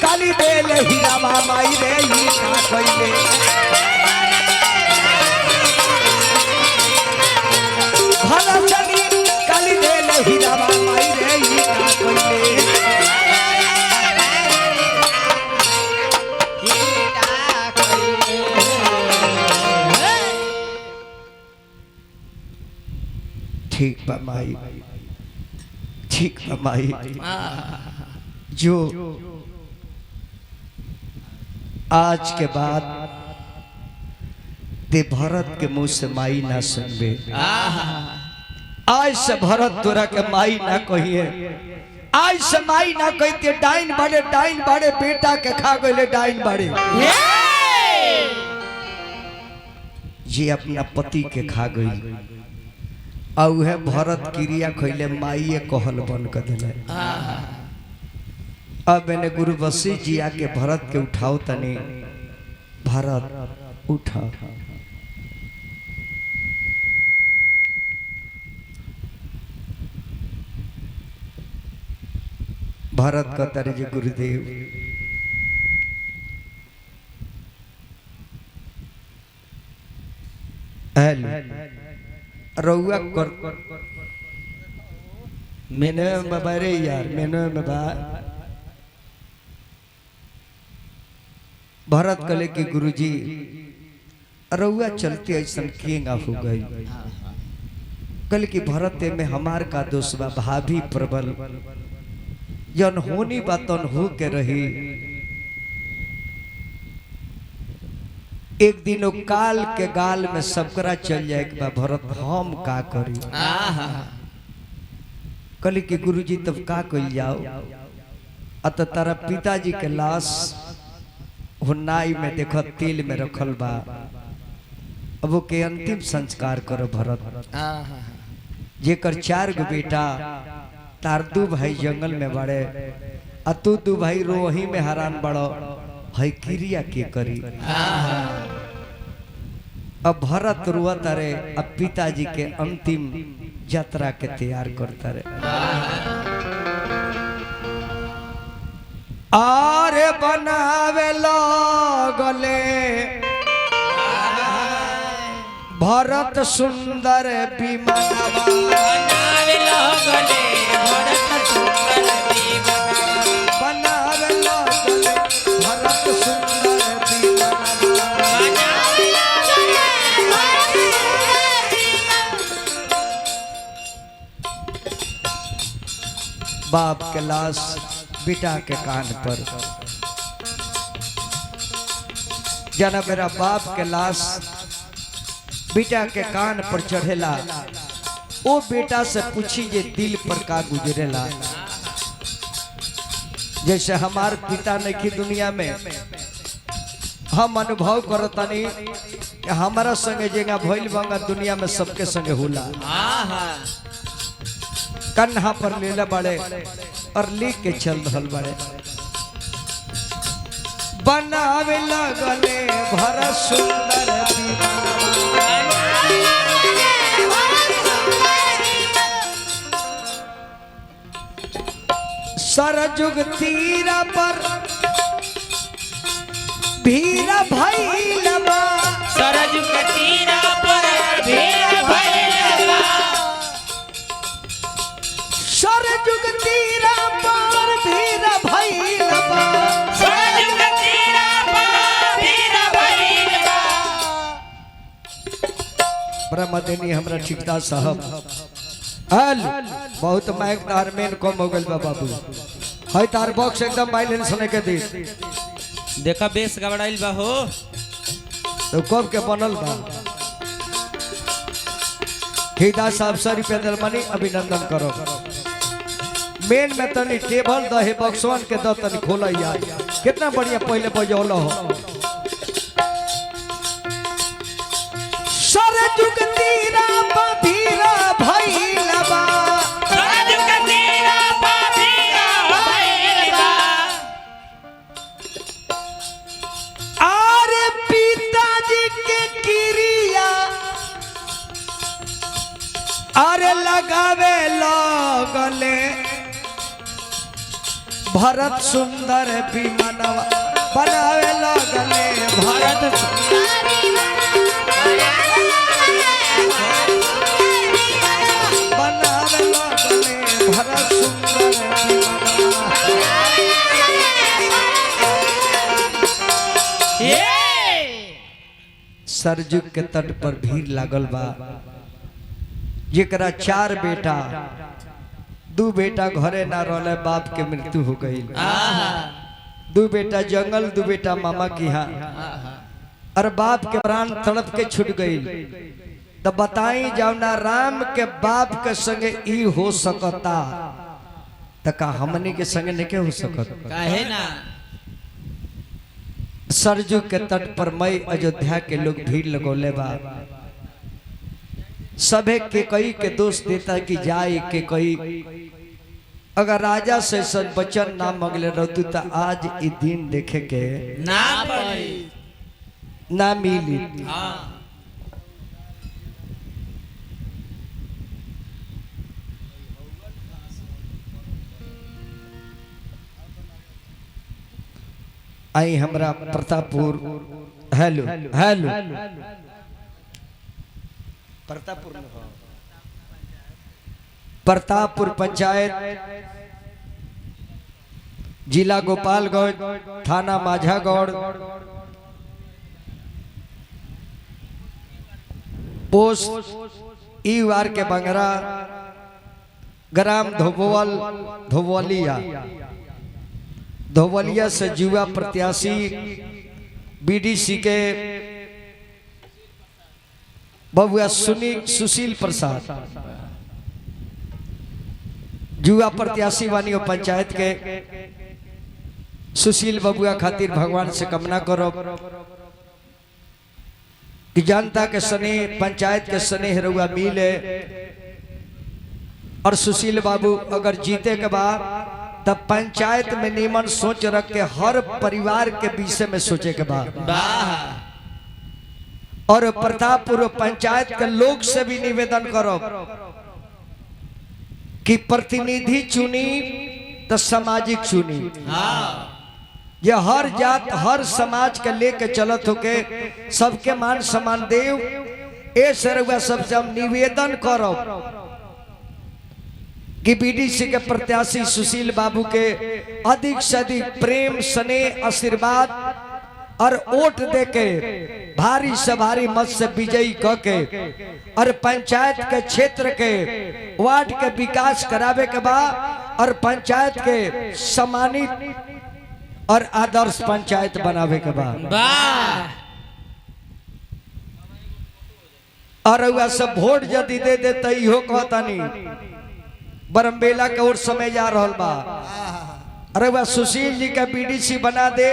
काली देल हीरावा माई रे ई का कइले भला चली काली देल हीरावा माई रे ई का कइले ठीक बा माई ठीक बा माई जो आज के बाद ते भरत के मुंह से माई ना सुनबे आज से भरत तोरा के माई ना कहिए आज से माई ना कहते डाइन बाड़े बेटा के खा गए डाइन बाड़े जी अपना पति के खा गई और वह भरत क्रिया खैले माइए कहल बन कर दिले अब मैंने गुरु वशिष्ठ जी आके भरत के उठाओ तनी भरत उठा भरत का तारे जी गुरुदेव रउआ कर मैंने बाबा यार मैंने बाबा भरत कले के गुरुजी रउआ चलते ऐसा किंग हो गई कल की भरत में हमार का दोष बा भाभी प्रबल जन होनी बातन हो के रही एक दिन वो काल के गाल में सबकरा चल जाए बा भरत हम का करी कल की गुरुजी तब का कल जाओ अत तारा पिताजी के लाश हुन्नाई में देखो तिल में रखल बा अब वो के अंतिम संस्कार करो भरत जेकर 4 गो बेटा तार 2 भाई जंगल में बड़े आ तू 2 भाई रोही में हैरान बड़ो है क्रिया के करी अब भरत रुआ तारे अब पिताजी के अंतिम यात्रा के तैयार करता रे आरे बनावे लगले भरत सुंदर विमानवा बनावे लगले भरत सुंदर विमानवा बनावे लगले भरत सुंदर विमानवा बनावे लगले बाप के लाश बेटा के कान पर जना मेरा बाप के लाश बेटा के कान पर चढ़ेला ओ बेटा से पूछी जे दिल पर का गुजरेला जैसे हमार पिता ने की दुनिया में हम अनुभव करतानी कि हमारा संगे जेगा भइल बंगा दुनिया में सबके संगे होला कन्हा पर लेला बड़े और लिख के चल रहल बड़े बनावे लगले भरत सुंदर सरजुग तीरा पर भीरा भैलवा सरजुग तीरा पर भीरा भैलवा सरजुग तीरा पर भीरा भैलवा सरजुग तीरा पर भीरा भैलवा ब्रह्मदेनी हमरा ठिकदार साहब हल बहुत माइक तार मेन कम हो गइल बा बाबू है तार बॉक्स एकदम बैलेंस होने के दी देखा बेस गबड़ाइल बा हो तो कब के बनल बा ठिकदार साहब सर रुपया मनी अभिनंदन करो मेन में तनी टेबल दहे बक्सवन के द तनी खोल यार कितना बढ़िया पहले बजौल हो सरजुग तीरा पधीरा भैलवा सरजुग तीरा पर भीरा भैलवा आरे पिताजी के क्रिया अरे लगावे लगले भरत सुंदर विमानवा बनावे लगले भरत बनावे लगले भरत सुंदर विमानवा। सरजू के तट पर भीड़ लागल बा जेकरा 4 बेटा 2 बेटा घरे ना रहले बाप के मृत्यु हो गई 2 बेटा जंगल 2 बेटा मामा की यहाँ और बाप के प्राण तड़प के छूट गई तो बताई जावना राम के बाप के संगे ई हो सकता तो का हमनी के संगे नहीं हो सकता काहे ना सरजू के तट पर मई अयोध्या के लोग भीड़ लगोले बा सभे के कई के दोष देता कि जाए के कई अगर राजा से सब वचन ना मंगले रहतु तो आज ई दिन देखे के ना पड़ी ना मिली। हाँ आई हमरा प्रतापपुर हेलो हेलो प्रतापपुर पंचायत जिला गोपालगंज थाना माझागौड़ पोस्ट ई वार के बंगरा ग्राम धोवलिया से युवा प्रत्याशी बीडीसी के बबुआ सुशील प्रसाद युवा प्रत्याशी वानी पंचायत के सुशील बबुआ खातिर भगवान से कामना करो कि जनता के स्नेह पंचायत के स्नेह रुआ मिले और सुशील बाबू अगर जीते के बाद तब पंचायत में नियमन सोच रख के हर परिवार के विषय में सोचे के बाद और प्रतापपुर पंचायत के लोग से भी निवेदन करो कि प्रतिनिधि चुनी तो सामाजिक चुनी ये हर जात हर समाज के लेके चलत होके सबके मान सम्मान देव ए सरवा सबसे हम निवेदन करो कि बीडीसी के प्रत्याशी सुशील बाबू के अधिक से अधिक प्रेम स्नेह आशीर्वाद और वोट दे के भारी से भारी मत से विजयी क के और पंचायत के क्षेत्र के वार्ड के विकास करावे के बाद और पंचायत के सम्मानित और आदर्श पंचायत बनावे के बाद और वह सब वोट यदि दे दे तो इहो कहता नहीं बरमबेला के और समय जा रहा बा अरे वह सुशील जी का बीडीसी बना दे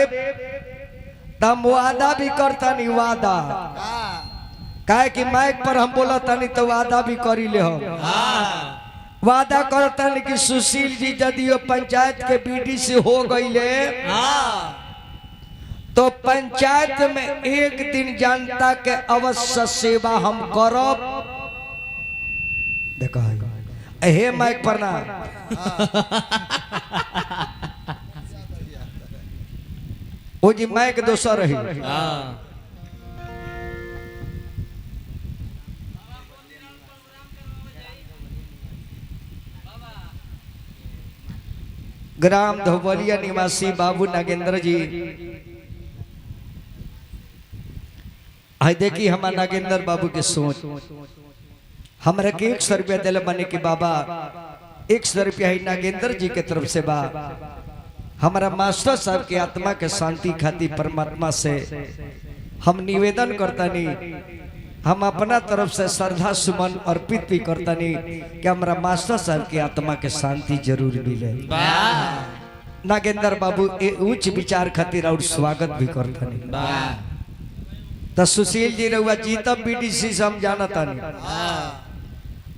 तम वादा भी करता नहीं वादा काहे कि माइक पर हम बोला नहीं तो वादा भी करी ले हम वादा करता नहीं कि सुशील जी यदि पंचायत के बीडीसी हो गई ले तो पंचायत में एक दिन जनता के अवश्य सेवा हम करब। देखो हे माइक पर ना वो जी माइक दोसर रही ग्राम धोवलिया निवासी बाबू नागेंद्र जी आई देखी हमारा नागेंद्र बाबू के सोच हमरा के 100 रुपया दिल बने कि बाबा 100 रुपया ही नागेंद्र जी के तरफ से बा हमारा मास्टर साहब के आत्मा के शांति खातिर परमात्मा से हम निवेदन करता नहीं हम अपना तरफ से श्रद्धा सुमन अर्पित भी करता नहीं कि हमारा मास्टर साहब की आत्मा के शांति जरूर मिले। नागेंद्र बाबू उच्च विचार खातिर और स्वागत भी करता नहीं तो सुशील जी रहुआ जीतब बीडीसी से हम जाना था नहीं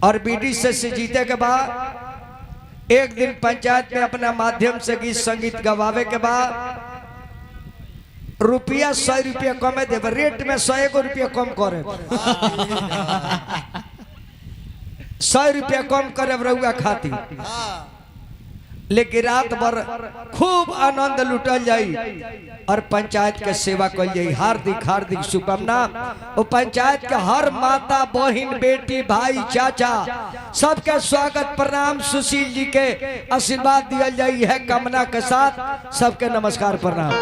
और बीडीसी से जीते के बाद एक दिन पंचायत में अपना माध्यम से गीत संगीत गवावे के बाद रुपया 100 रुपया कमे देव रेट में 100 रुपया कम करे 100 रुपया कम करे रहुआ खातिर लेकिन रात भर खूब आनंद लुटल जाई और पंचायत के सेवा कल जाई। हार्दिक हार्दिक शुभकामना। वो पंचायत के हर माता बहन बेटी भाई चाचा सबके स्वागत प्रणाम। सुशील जी के आशीर्वाद दिया जाई है कामना के साथ। सबके नमस्कार प्रणाम।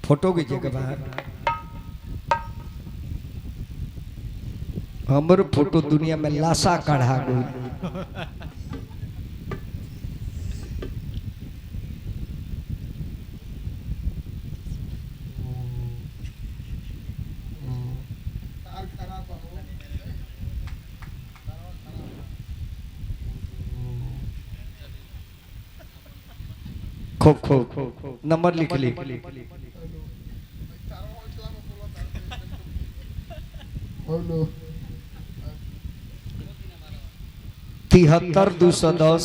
फोटो खींचे के बाहर हमर फोटो दुनिया में लाशा कढ़ा गई। खो खो नंबर लिख ली। 73-210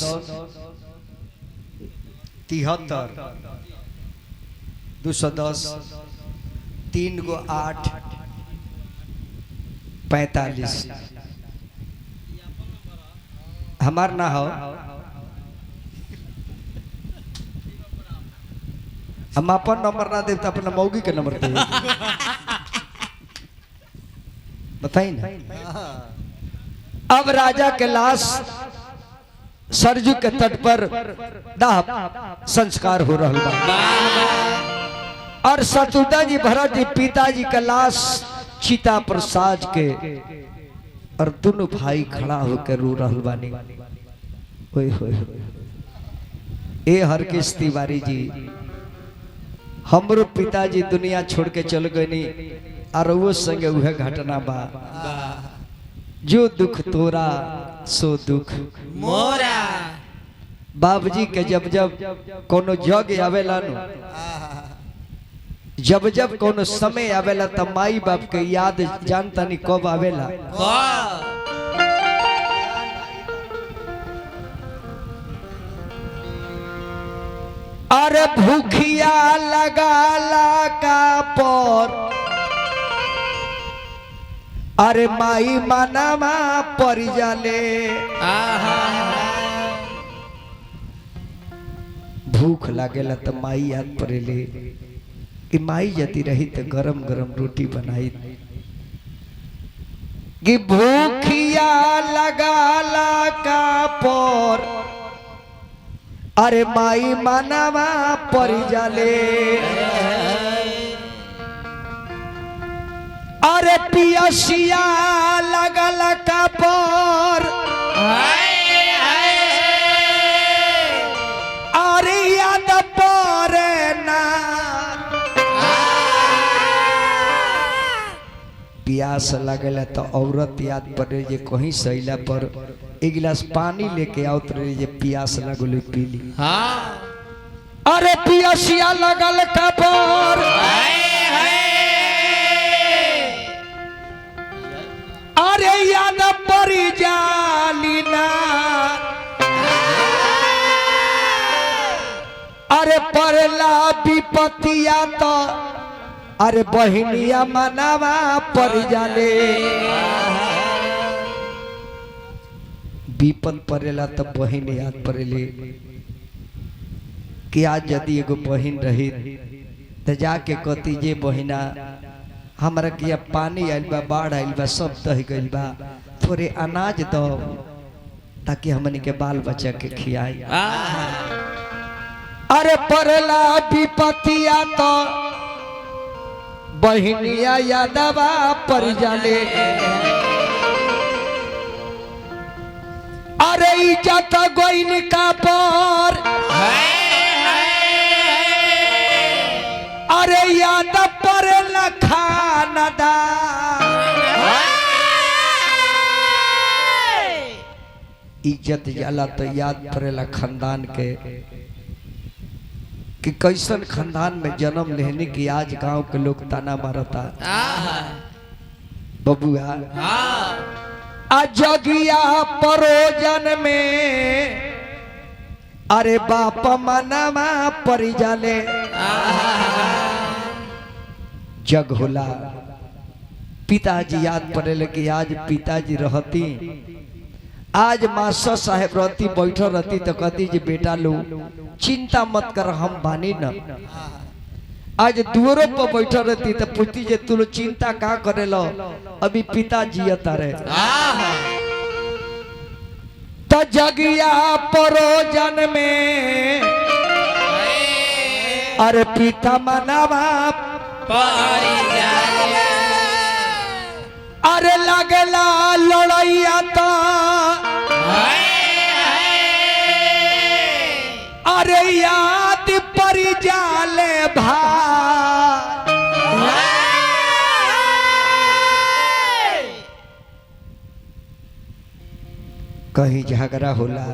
73-210 3 गो 8 45 हमार ना हो। हम अपन नंबर ना दे तो अपना मौगी के नंबर दे बताई ना। अब राजा के लाश सरजू के तट पर दाह संस्कार हो रहा बा और शत्रुघ्न जी भरत जी पिताजी का लाश चिता पर साज के और दोनों भाई खड़ा होकर रो रहा बानी। होय होय ए हरकेश तिवारी जी हमरो पिताजी दुनिया छोड़ के चल गए और वो संगे वह घटना बा। जो दुख तोरा सो दुख मोरा। बाबूजी के जब जब कोनो जग आवेला नु जब जब कोनो समय आवेला त माई बाप के याद जानता नहीं कब आवेला। अरे भूखिया लगाला का पर अरे माई मानामा परी जाले। भूख लागेला तो माई याद पड़ेले कि माई जती रही तो गरम गरम रोटी बनाई कि भूखिया लगाला का पर अरे माई मानामा परी जाले। अरे पियसिया लगल का पर अरे याद परे ना। प्यास लगल तो औरत याद पड़े जे कहीं सैला पर एक गिलास पानी लेके आओ तो जे प्यास लगल पीली। अरे पियसिया लगल का पर अरे याद परी जाली ना। अरे परला विपतिया तो अरे बहनिया मनावा परी जाले। विपत पड़ेला तो बहन याद पड़ेले कि आज यदि एगो बहन रही तो जाके कहती जे बहिना हमरा के अब पानी आइल बा बाढ़ आइल बा सब दह गइल बा थोड़े अनाज दो ताकि हमनी के बाल बच्चा के खियाई। अरे परला विपतिया तो बहनिया यादवा पर जाले। अरे इज्जत गोइन का पर अरे याद पर लखानदा। इज्जत जाला तो याद पड़ेला खानदान के कि कैसन खानदान में जन्म लेने की आज गांव के लोग ताना मारता। बबुआ अजगिया परोजन में अरे बाप मनवा परी जाले। जग होला पिताजी याद पड़े कि आज पिताजी रहती, आज मास्टर साहेब रहती, बैठल रहती तो कहती जी बेटा लो चिंता मत कर हम बानी न। आज दुआरों पर बैठल रहती तो पूछती जे तू लोग चिंता का करे लो, अभी पिताजी अतारे तो जगिया परोजन में अरे पिता मनावा अरे लगला लड़ैया तो अरे याद पर जाले कहीं झगड़ा होला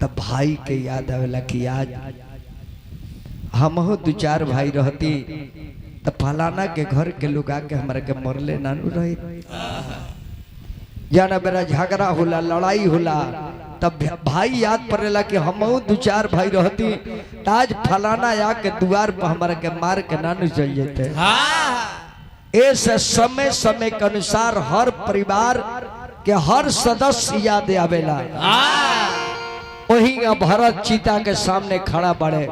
तब भाई के याद आवेला कि आज हम दो चार भाई रहती तो फलाना के घर के लोग आके हमारे के मरले नानू रहे। जाना बेरा झगड़ा होला लड़ाई होला तब भाई याद पड़ेला कि हम दो चार भाई रहती तो आज फलाना आके द्वार पर हमारे के मार के नानू चल जाते। ऐसे समय समय के अनुसार हर परिवार के हर सदस्य याद आवेला। वही भरत चीता के सामने खड़ा पड़े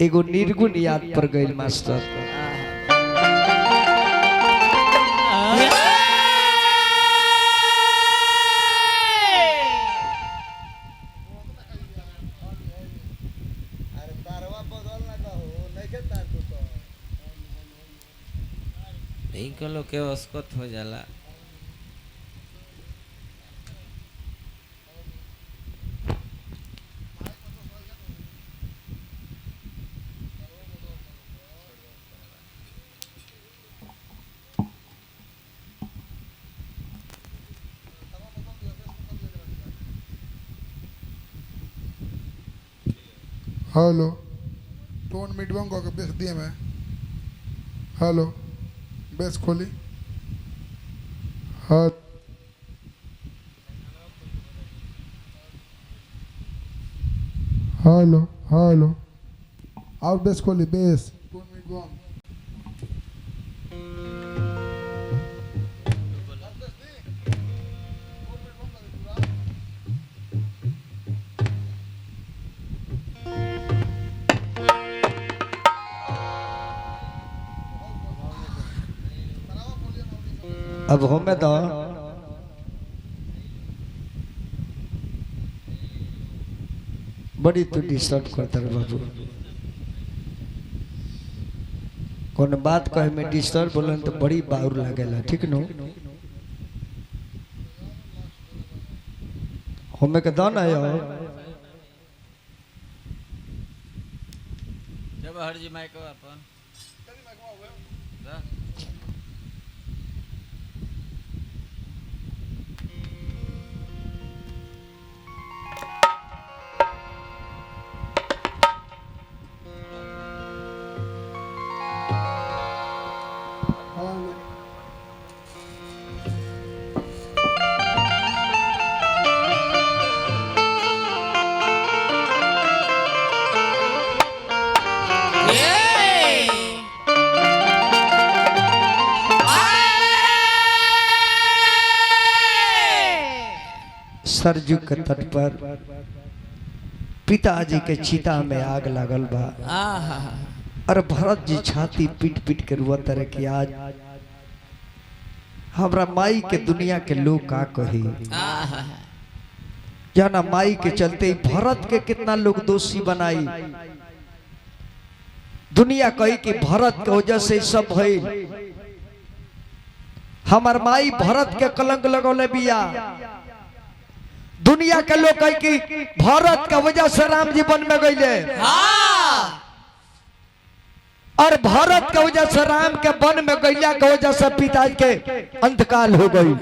एगो निर्गुण याद पर गई मास्टर। लोग के अस्कत हो जाला। हेलो टोन मिडवांग को बेस दिए मैं। हेलो बेस खोली हाँ हेलो हेलो और बेस खोली बेस टोन मिडवांग अब हमें तो बड़ी तू डिस्टर्ब करता है बाबू। कौन बात कहे में डिस्टर्ब बोलन तो बड़ी बाउर लागेला ठीक नो। हमें के दान आयो जब हर जी माइक अपन सरजू के तट पर पिताजी के चिता में आग लागल बा। और भरत जी छाती पीट पीट के रुआत रहे कि आज हमरा माई के दुनिया के लोग का कही। जाना माई के चलते भरत के कितना लोग दोषी बनाई। दुनिया कही कि भरत के वजह से सब भइल। हमार माई भरत के कलंक लगौले बिया। दुनिया के लोग कही कि भरत के वजह से राम जी वन में गईले। और भरत के वजह से राम के वन में गईला के वजह से पिताजी के अंतकाल हो गई।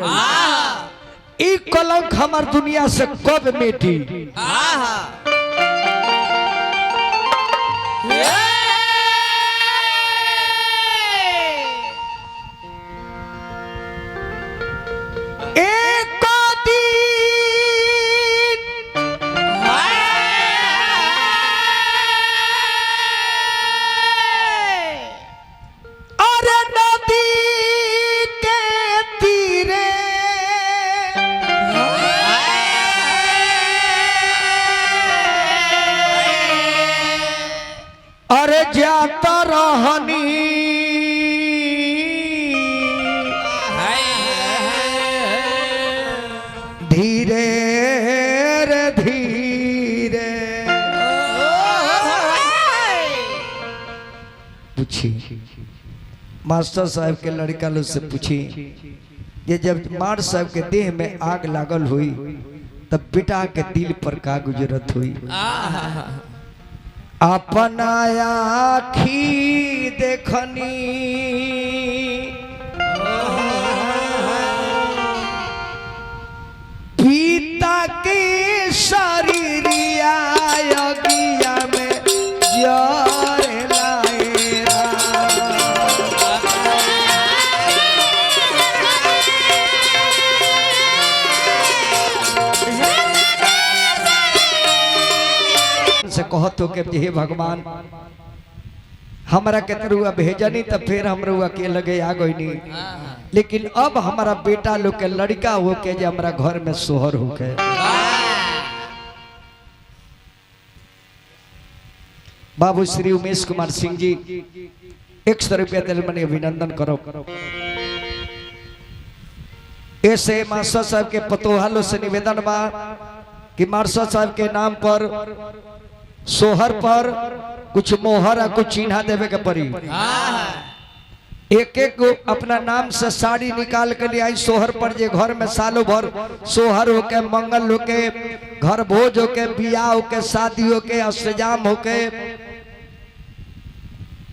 ई कलंक हमार दुनिया से कब मिटी। अरे जाता रहनी धीरे रे धीरे पूछी मास्टर साहब के लड़का लोग से पूछी ये जब मार साहब के देह में आग लागल हुई तब बेटा के दिल पर का गुजरत हुई। अपना आखी देखनी पिता के शरीरिया अगिया में जरे लाएरा। से कहत हो के हे भगवान हमारा के तरुआ भेजनी तो फिर हम रुआ के लगे आ गई नहीं, लेकिन अब हमारा बेटा लोग के लड़का हो के जो हमारा घर में सोहर हो के बाबू श्री उमेश कुमार सिंह जी 100 रुपया दिल मनी अभिनंदन करो। ऐसे मास्टर साहब के पतोहालो से निवेदन बा कि मास्टर साहब के नाम पर सोहर पर कुछ मोहर और कुछ चिन्हा देवे के पड़ी। एक एक अपना नाम से साड़ी निकाल के ले आई सोहर पर जे घर में सालों भर सोहर होके मंगल होके घर भोज होके बियाह होके शादी होके अष्टजाम होके